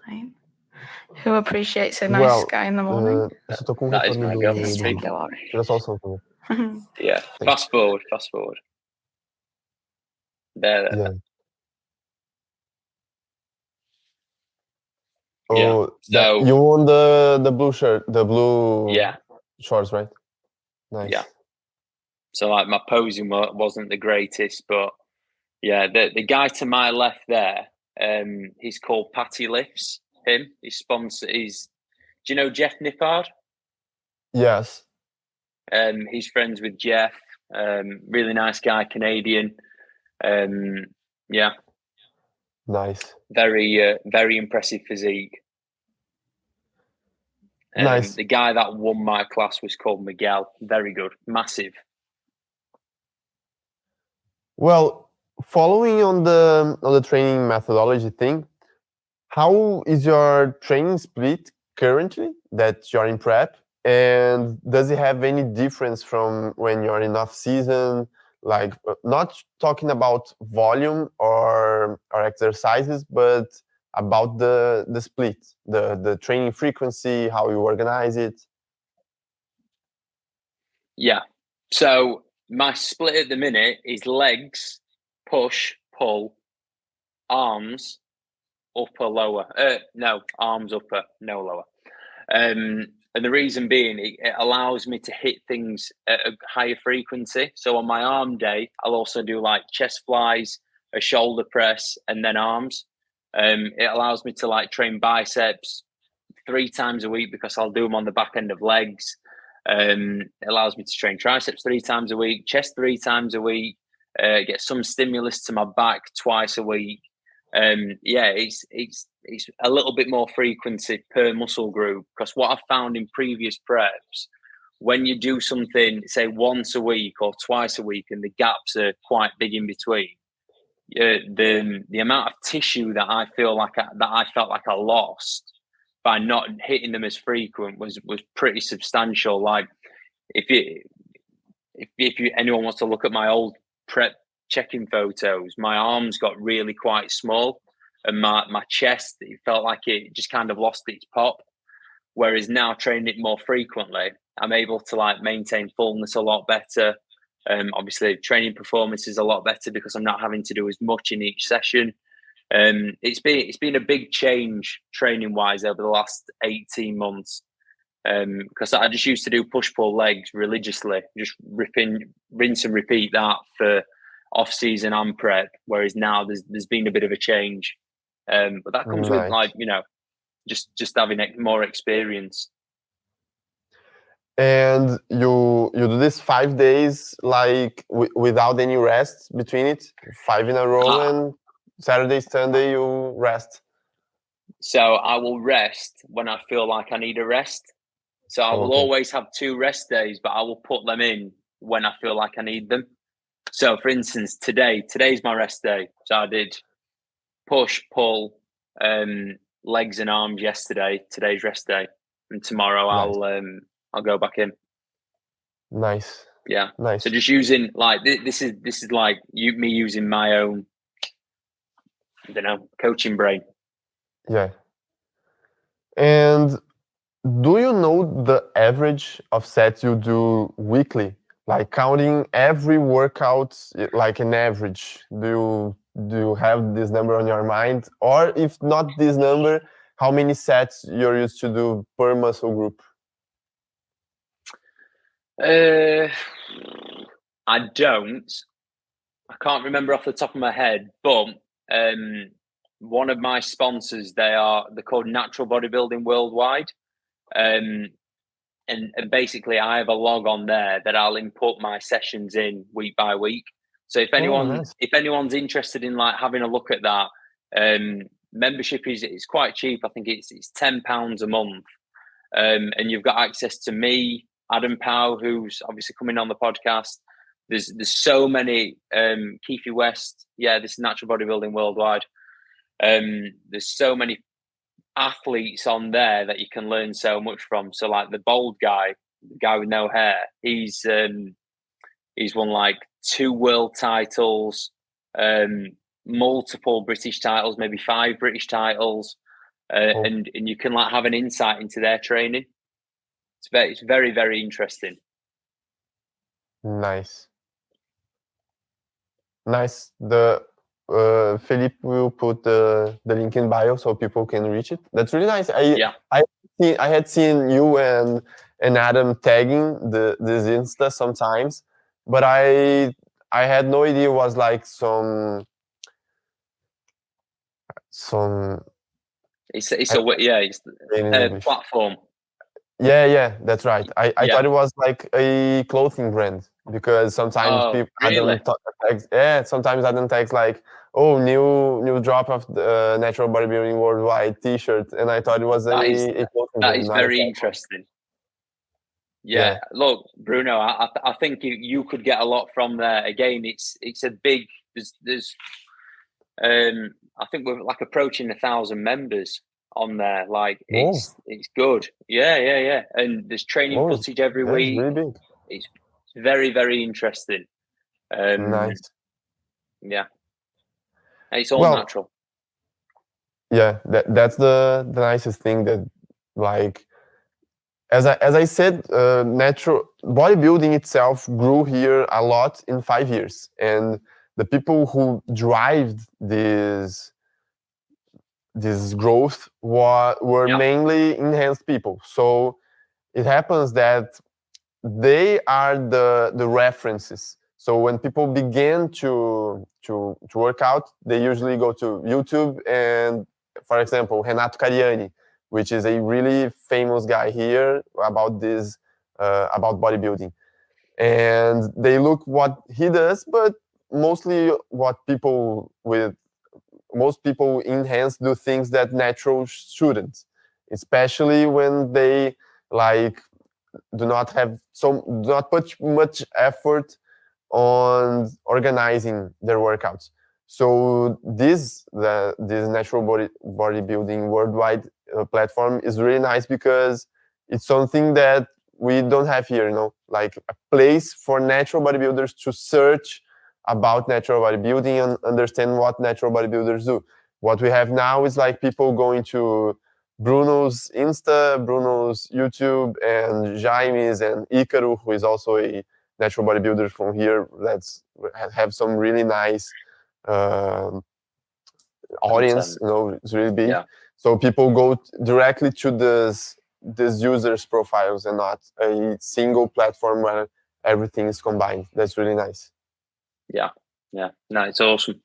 Who appreciates a nice guy in the morning? That is my girl. Tira só o som também. Yeah. Fast forward. There. Yeah. Yeah. Oh, So you won the blue shirt, the blue shorts, right? Nice. Yeah. So like my posing wasn't the greatest, but yeah, the guy to my left there, he's called Patty Lifts. His sponsor is, do you know Jeff Nippard? Yes. He's friends with Jeff. Really nice guy, Canadian. Yeah. Nice. Very impressive physique. Nice. The guy that won my class was called Miguel. Very good, massive. Well, following on the training methodology thing, how is your training split currently that you're in prep? And does it have any difference from when you're in off season? Like, not talking about volume or exercises, but about the split, the training frequency, how you organize it. Yeah. So my split at the minute is legs, push, pull, arms, upper, lower. No, arms, upper, no lower. And the reason being, it allows me to hit things at a higher frequency. So on my arm day, I'll also do like chest flies, a shoulder press, and then arms. It allows me to like train biceps 3 times a week because I'll do them on the back end of legs. It allows me to train triceps 3 times a week, chest 3 times a week, get some stimulus to my back twice a week. It's a little bit more frequency per muscle group, because what I've found in previous preps, when you do something, say once a week or twice a week, and the gaps are quite big in between, the amount of tissue that I felt like I lost by not hitting them as frequent was pretty substantial. Like if anyone wants to look at my old prep check-in photos, my arms got really quite small, and my chest, it felt like it just kind of lost its pop. Whereas now, training it more frequently, I'm able to like maintain fullness a lot better. Obviously, training performance is a lot better because I'm not having to do as much in each session. It's been a big change training wise over the last 18 months. Because I just used to do push pull legs religiously, just rinse and repeat that for off season and prep. Whereas now there's been a bit of a change, but that comes with like just having more experience. And you do this 5 days like without any rest between it, 5 in a row, and Saturday, Sunday you rest. So I will rest when I feel like I need a rest. So I will always have 2 rest days, but I will put them in when I feel like I need them. So for instance, today's my rest day. So I did push, pull, legs and arms yesterday. Today's rest day, and tomorrow I'll go back in. Nice. Yeah. Nice. So just using like this is like me using my own, I don't know, coaching brain. Yeah. And do you know the average of sets you do weekly? Like counting every workout, like an average. Do you have this number on your mind? Or if not this number, how many sets you're used to do per muscle group? I don't. I can't remember off the top of my head, but one of my sponsors, they're called Natural Bodybuilding Worldwide. And and basically I have a log on there that I'll input my sessions in week by week. So if anyone's interested in like having a look at that, membership is quite cheap. I think it's £10 a month, and you've got access to me, Adam Powell, who's obviously coming on the podcast. There's so many, Keithy West, this is Natural Bodybuilding Worldwide. There's so many athletes on there that you can learn so much from. So like the bald guy, the guy with no hair, he's won like 2 world titles, multiple British titles, maybe 5 British titles, and you can like have an insight into their training. It's very, very interesting. Nice. The Philippe will put the link in bio so people can reach it. That's really nice. I had seen you and Adam tagging this Insta sometimes, but I had no idea it was like some. It's a platform. Yeah, that's right. I thought it was like a clothing brand, because sometimes sometimes Adam tags like, oh, new drop of the Natural Bodybuilding Worldwide T-shirt, and I thought it was a clothing brand. That is very interesting. Yeah, look, Bruno, I think you could get a lot from there. Again, it's a big. There's I think we're like approaching 1,000 members on there. Like it's good. Yeah. And there's training footage every week. Really big. It's very, very interesting. Nice. Yeah. And it's all natural. Yeah, that's the nicest thing, that like as I said, natural bodybuilding itself grew here a lot in 5 years, and the people who drive this growth were mainly enhanced people. So it happens that they are the references. So when people begin to work out, they usually go to YouTube and, for example, Renato Cariani, which is a really famous guy here about this, about bodybuilding. And they look what he does, but mostly most people enhance do things that natural shouldn't, especially when they like do not put much effort on organizing their workouts. So this Natural Bodybuilding Worldwide platform is really nice, because it's something that we don't have here, like a place for natural bodybuilders to search about natural bodybuilding and understand what natural bodybuilders do. What we have now is like people going to Bruno's Insta, Bruno's YouTube, and Jaime's and Icaro, who is also a natural bodybuilder from here. That's have some really nice audience. It's really big. Yeah. So people go directly to these users' profiles and not a single platform where everything is combined. That's really nice. Yeah. No, it's awesome.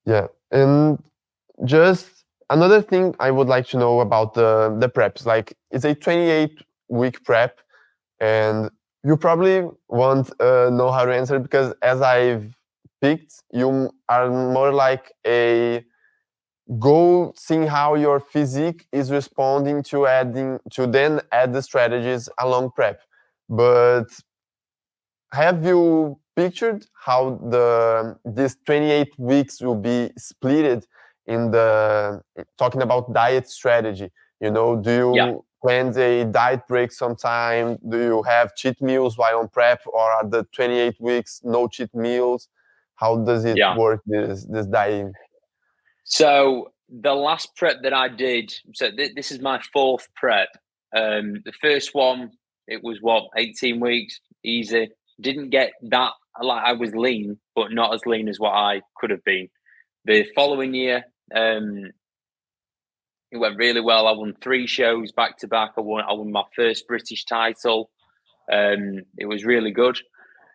Yeah, and just another thing I would like to know about the preps. Like, it's a 28-week prep, and you probably won't know how to answer, because as I've picked, you are more like a go seeing how your physique is responding to then add the strategies along prep. But have you pictured how these 28 weeks will be splitted in talking about diet strategy? Do you plan a diet break sometime? Do you have cheat meals while on prep, or are the 28 weeks no cheat meals? How does it work, this dieting? So the last prep that I did, this is my 4th prep. The first one, it was 18 weeks, easy. Didn't get that, like I was lean, but not as lean as what I could have been. The following year, it went really well. I won 3 shows back to back. I won my first British title. It was really good.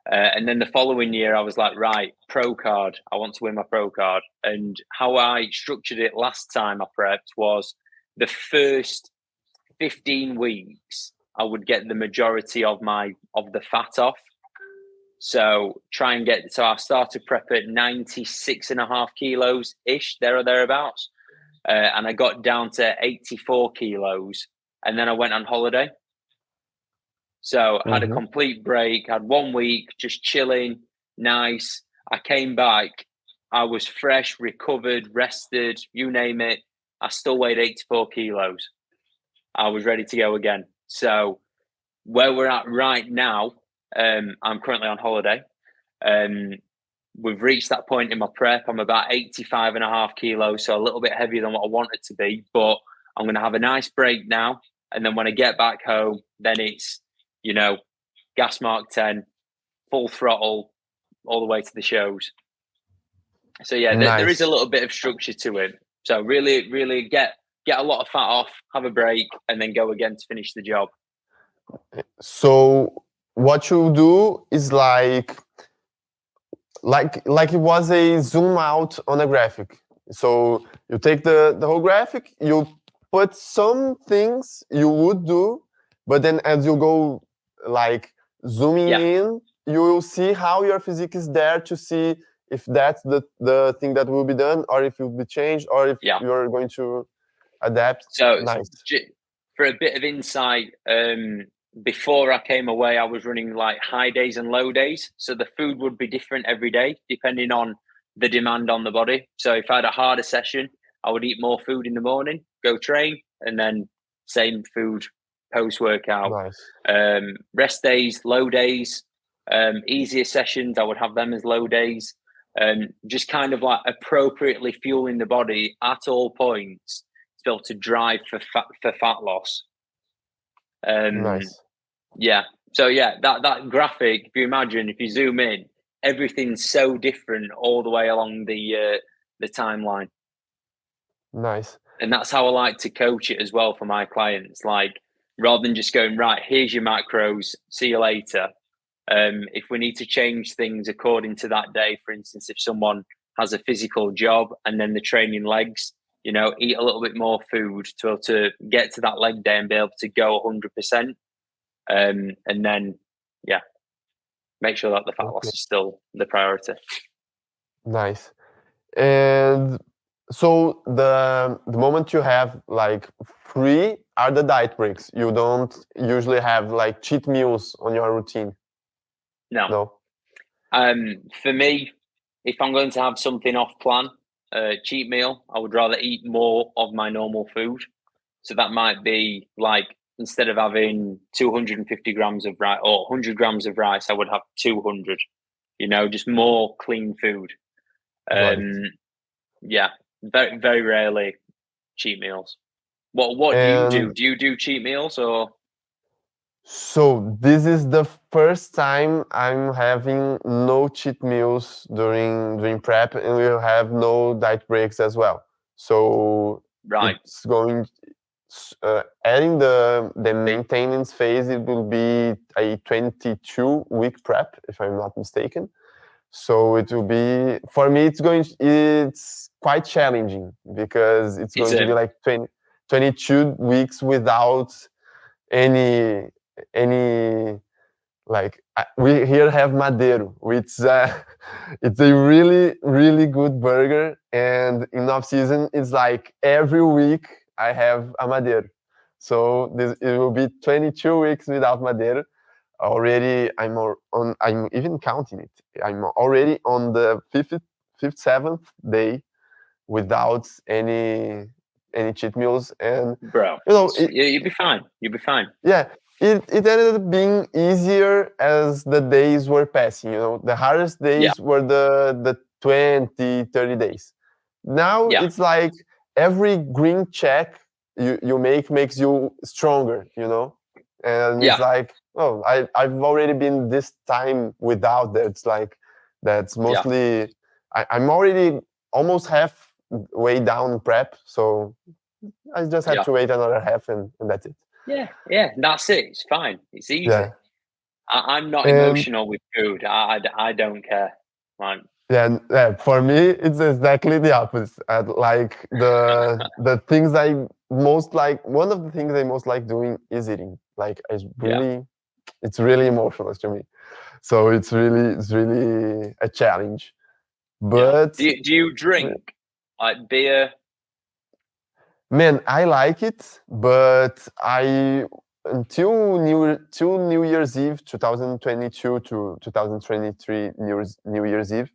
And then the following year, I was like, right, pro card. I want to win my pro card. And how I structured it last time I prepped was the first 15 weeks, I would get the majority of the fat off. So I started prep at 96.5 kilos ish, there or thereabouts. And I got down to 84 kilos, and then I went on holiday. So I had a complete break, had 1 week, just chilling, nice. I came back, I was fresh, recovered, rested, you name it. I still weighed 84 kilos. I was ready to go again. So where we're at right now, I'm currently on holiday. We've reached that point in my prep. I'm about 85.5 kilos, so a little bit heavier than what I wanted to be, but I'm going to have a nice break now. And then when I get back home, then it's, gas mark 10, full throttle, all the way to the shows. So yeah, there is a little bit of structure to it. So really, really get a lot of fat off, have a break, and then go again to finish the job. So what you do is like it was a zoom out on a graphic. So you take the whole graphic, you put some things you would do, but then as you go like zooming in, you will see how your physique is there to see if that's the thing that will be done, or if it will be changed, or if you're going to adapt. So nice. For a bit of insight, before I came away, I was running like high days and low days. So the food would be different every day, depending on the demand on the body. So if I had a harder session, I would eat more food in the morning, go train, and then same food post-workout. Nice. Rest days, low days, easier sessions, I would have them as low days. Just kind of like appropriately fueling the body at all points to be able to drive for fat loss. Nice. Yeah. So yeah, that graphic, if you imagine, if you zoom in, everything's so different all the way along the timeline. Nice. And that's how I like to coach it as well for my clients. Like, rather than just going, right, here's your macros, see you later. If we need to change things according to that day, for instance, if someone has a physical job and then they're training legs, eat a little bit more food to be able to get to that leg day and be able to go 100%. And then, make sure that the fat loss is still the priority. Nice. And so the moment you have like free are the diet breaks. You don't usually have like cheat meals on your routine. No. For me, if I'm going to have something off plan, cheat meal, I would rather eat more of my normal food. So that might be like, instead of having 250 grams of rice or 100 grams of rice, I would have 200, just more clean food. Yeah, very, very rarely cheat meals. What do you do? Do you do cheat meals or? So this is the first time I'm having no cheat meals during prep, and we'll have no diet breaks as well. So it's going adding the maintenance phase. It will be a 22-week prep, if I'm not mistaken. So it will be, for me, it's quite challenging because it's going to be like 22 weeks without any like we here have Madeiro, which it's a really, really good burger, and in off season it's like every week I have a Madeiro. So it will be 22 weeks without Madeiro. Already I'm even counting it. I'm already on the 7th day without any cheat meals, and you'll be fine. You'll be fine. Yeah. It ended up being easier as the days were passing. The hardest days were the 20, 30 days. Now it's like every green check you makes you stronger, and it's like, oh, I've already been this time without that. It's like, that's mostly, I'm already almost halfway down prep, so I just have to wait another half and that's it. Yeah, that's it. It's fine. It's easy. I'm not emotional with food. I don't care. Like, Yeah, for me, it's exactly the opposite. Like the things I most like, one of the things I most like doing is eating. Like it's really emotional to me. So it's really a challenge. But do you drink like beer? Man, I like it, but until New Year's Eve, 2022 to 2023 New Year's Eve,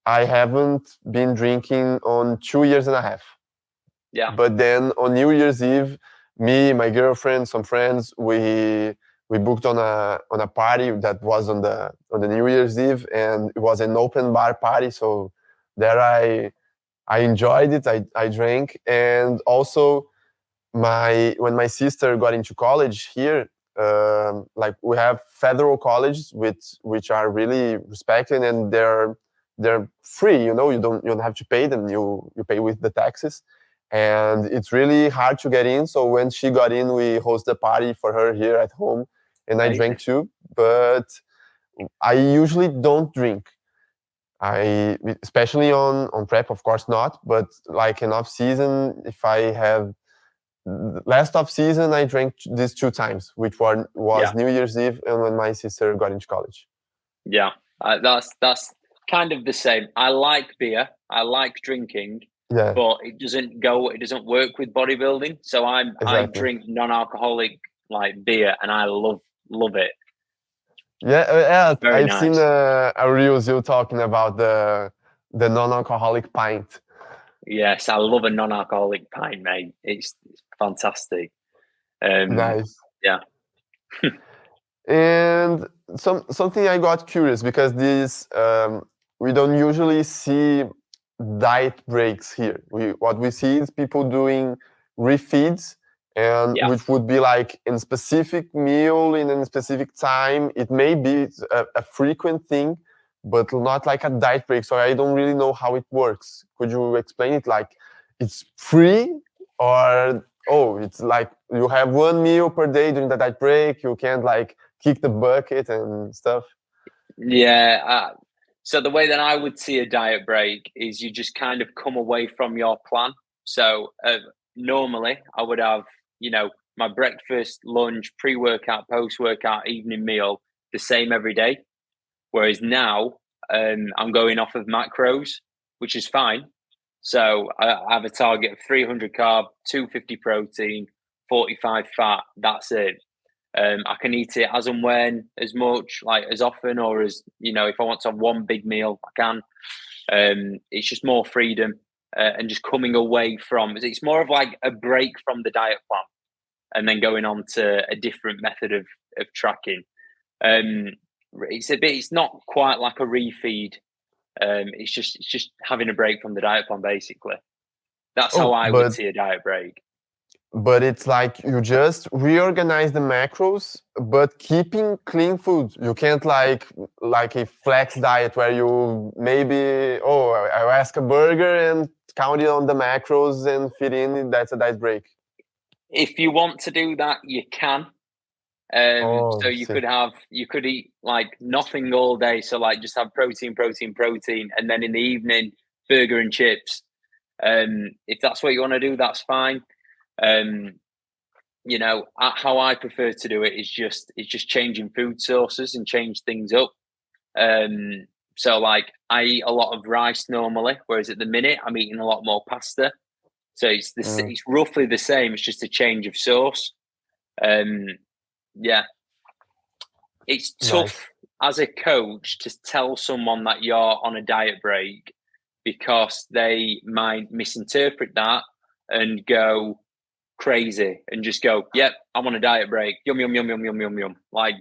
I haven't been drinking on 2 years and a half. Yeah. But then on New Year's Eve, me, my girlfriend, some friends, we booked on a party that was on the New Year's Eve, and it was an open bar party. So there I enjoyed it. I drank, and also when my sister got into college here, like we have federal colleges which are really respected, and they're free. You don't have to pay them. You pay with the taxes, and it's really hard to get in. So when she got in, we hosted a party for her here at home, and I drank too. But I usually don't drink. Especially on prep, of course not, but like in off season, if I have last off season, I drank these 2 times, which was New Year's Eve and when my sister got into college. Yeah, that's kind of the same. I like beer, I like drinking, but it doesn't work with bodybuilding. So I drink non-alcoholic like beer, and I love it. Yeah, Very I've nice. seen a reels you talking about the non-alcoholic pint. Yes, I love a non-alcoholic pint, mate. It's fantastic. Nice. Yeah. And something I got curious, because we don't usually see diet breaks here. What we see is people doing refeeds, and which would be like in specific meal in a specific time. It may be a frequent thing, but not like a diet break. So I don't really know how it works. Could you explain it? Like it's free, or it's like you have 1 meal per day during the diet break. You can't like kick the bucket and stuff. Yeah. So the way that I would see a diet break is you just kind of come away from your plan. So normally I would have, my breakfast, lunch, pre-workout, post-workout, evening meal, the same every day. Whereas now I'm going off of macros, which is fine. So I have a target of 300 carb, 250 protein, 45 fat. That's it. I can eat it as and when, as much, like as often, or as, if I want to have one big meal, I can. It's just more freedom and just coming away from, it's more of like a break from the diet plan and then going on to a different method of tracking. It's not quite like a refeed. It's just having a break from the diet plan, basically. That's how I would see a diet break. But it's like you just reorganize the macros, but keeping clean food. You can't like a flex diet where you maybe, I ask a burger and count it on the macros and fit in. That's a diet break. If you want to do that, you can. So you could eat like nothing all day. So like just have protein, and then in the evening, burger and chips. If that's what you want to do, that's fine. How I prefer to do it is just changing food sources and change things up. So like I eat a lot of rice normally, whereas at the minute I'm eating a lot more pasta. So it's roughly the same. It's just a change of source. It's tough as a coach to tell someone that you're on a diet break, because they might misinterpret that and go crazy and just go, yep, I'm on a diet break. Yum, yum, yum, yum, yum, yum, yum. Like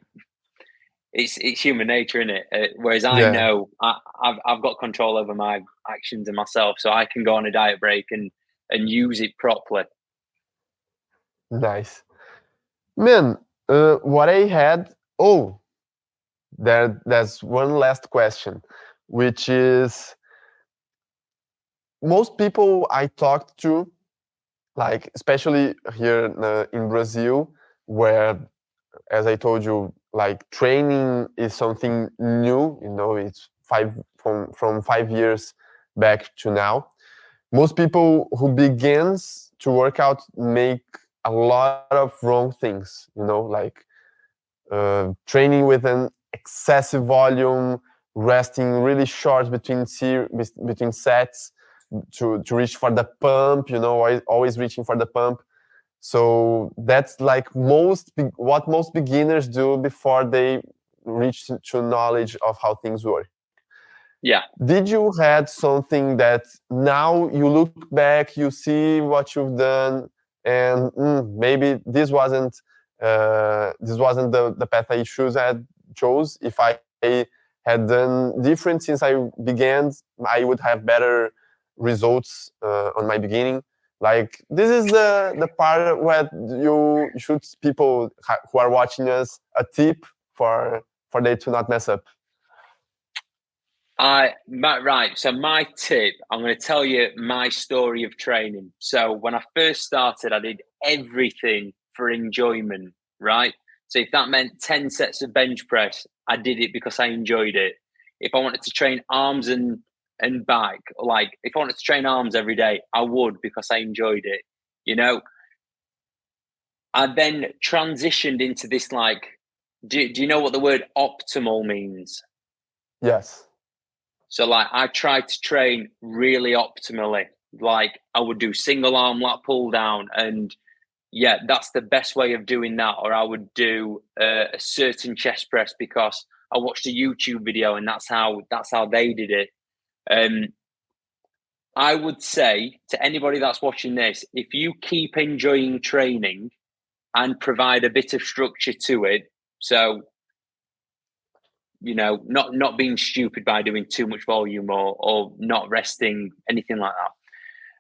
it's human nature, isn't it? Whereas I know I've got control over my actions and myself, so I can go on a diet break and use it properly. Nice. Man, what I had, there's one last question, which is most people I talked to, like especially here in Brazil, where, as I told you, like training is something new, it's 5 years back to now. Most people who begins to work out make a lot of wrong things, like training with an excessive volume, resting really short between sets to reach for the pump, always reaching for the pump. So that's like what most beginners do before they reach to knowledge of how things work. Yeah. Did you had something that now you look back, you see what you've done, and maybe this wasn't the path I chose. If I had done different since I began, I would have better results on my beginning. Like, this is the part where you should people who are watching us a tip for they to not mess up. Right. So my tip, I'm going to tell you my story of training. So when I first started, I did everything for enjoyment, right? So if that meant 10 sets of bench press, I did it because I enjoyed it. If I wanted to train arms and back, like if I wanted to train arms every day, I would because I enjoyed it, I then transitioned into this, like, do you know what the word optimal means? Yes. So like I tried to train really optimally. Like I would do single arm lat pull down, and that's the best way of doing that. Or I would do a certain chest press because I watched a YouTube video and that's how they did it. I would say to anybody that's watching this, if you keep enjoying training and provide a bit of structure to it, so not being stupid by doing too much volume or not resting, anything like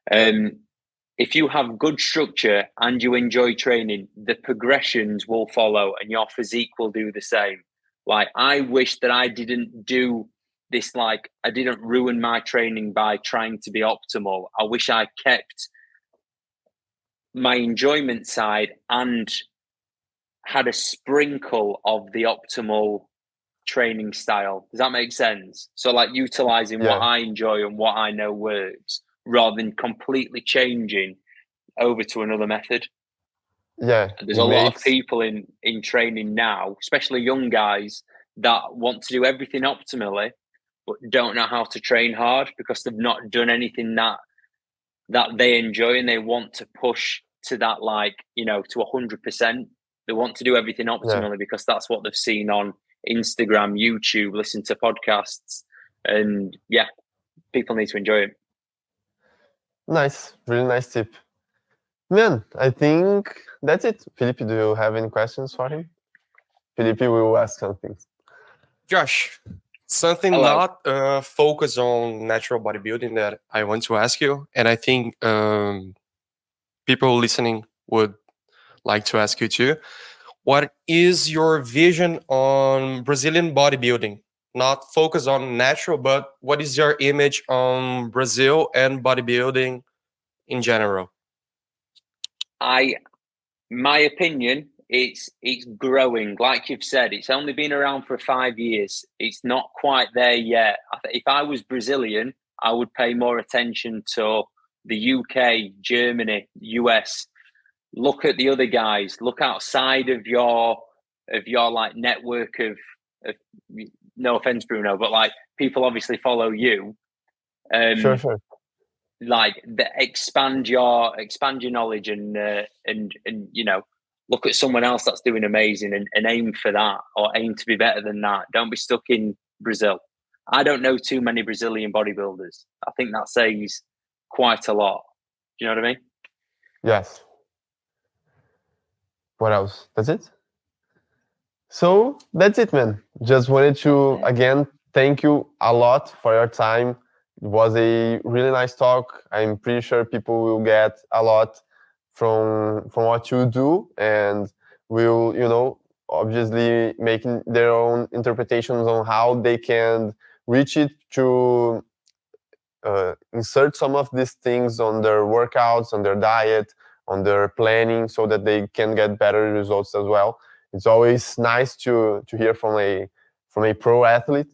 that. If you have good structure and you enjoy training, the progressions will follow and your physique will do the same. Like, I wish that I didn't do this, like I didn't ruin my training by trying to be optimal. I wish I kept my enjoyment side and had a sprinkle of the optimal training style. Does that make sense? So like utilizing what I enjoy and what I know works rather than completely changing over to another method. There's a lot of people in training now, especially young guys, that want to do everything optimally but don't know how to train hard because they've not done anything that they enjoy, and they want to push to that, like, to 100%. They want to do everything optimally because that's what they've seen on Instagram, YouTube, listen to podcasts, and people need to enjoy it. Nice, really nice tip. Man, I think that's it. Felipe, do you have any questions for him? Felipe will ask something. Josh, something not focused on natural bodybuilding that I want to ask you, and I think people listening would like to ask you too. What is your vision on Brazilian bodybuilding? Not focused on natural, but what is your image on Brazil and bodybuilding in general? My opinion, it's growing. Like you've said, it's only been around for 5 years. It's not quite there yet. If I was Brazilian, I would pay more attention to the UK, Germany, US. Look at the other guys. Look outside of your like network of no offense, Bruno, but like people obviously follow you. Sure. Like expand your knowledge and look at someone else that's doing amazing and aim for that, or aim to be better than that. Don't be stuck in Brazil. I don't know too many Brazilian bodybuilders. I think that says quite a lot. Do you know what I mean? Yes. What else? That's it? So that's it, man. Just wanted to, again, thank you a lot for your time. It was a really nice talk. I'm pretty sure people will get a lot from what you do, and will, obviously making their own interpretations on how they can reach it to insert some of these things on their workouts, on their diet, on their planning, so that they can get better results as well. It's always nice to hear from a pro athlete,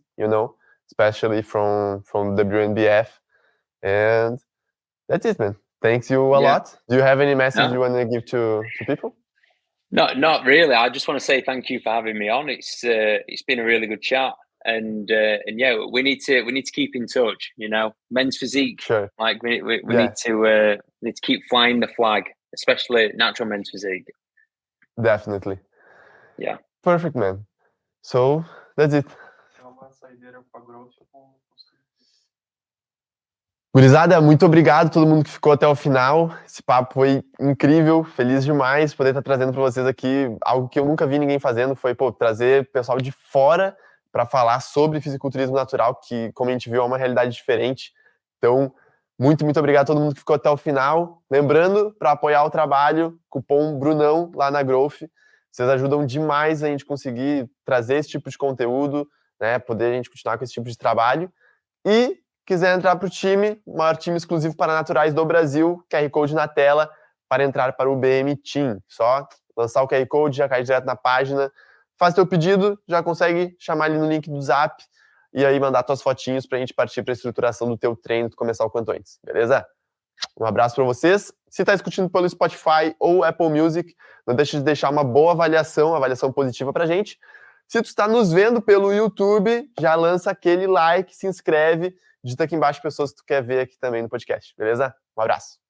especially from WNBF. And that's it, man. Thanks you a lot. Do you have any message you want to give to people? No, not really. I just want to say thank you for having me on. It's been a really good chat, and yeah, we need to keep in touch. You know, men's physique. Sure. Like we need to keep flying the flag, especially natural men's physique. Definitely. Yeah. Perfect, man. So that's it. Gurizada, muito obrigado a todo mundo que ficou até o final. Esse papo foi incrível, feliz demais poder estar trazendo para vocês aqui algo que eu nunca vi ninguém fazendo, foi trazer pessoal de fora para falar sobre fisiculturismo natural, que, como a gente viu, é uma realidade diferente. Então, muito obrigado a todo mundo que ficou até o final. Lembrando, para apoiar o trabalho, cupom Brunão lá na Growth. Vocês ajudam demais a gente conseguir trazer esse tipo de conteúdo, né, poder a gente continuar com esse tipo de trabalho. E quiser entrar para o time, o maior time exclusivo para naturais do Brasil, QR Code na tela para entrar para o BM Team. Só lançar o QR Code, já cai direto na página, faz teu pedido, já consegue chamar ali no link do Zap e aí mandar tuas fotinhos para a gente partir para a estruturação do teu treino e começar o quanto antes, beleza? Um abraço para vocês. Se está escutando pelo Spotify ou Apple Music, não deixe de deixar uma boa avaliação positiva para a gente. Se tu está nos vendo pelo YouTube, já lança aquele like, se inscreve, digita aqui embaixo pessoas que tu quer ver aqui também no podcast, beleza? Um abraço.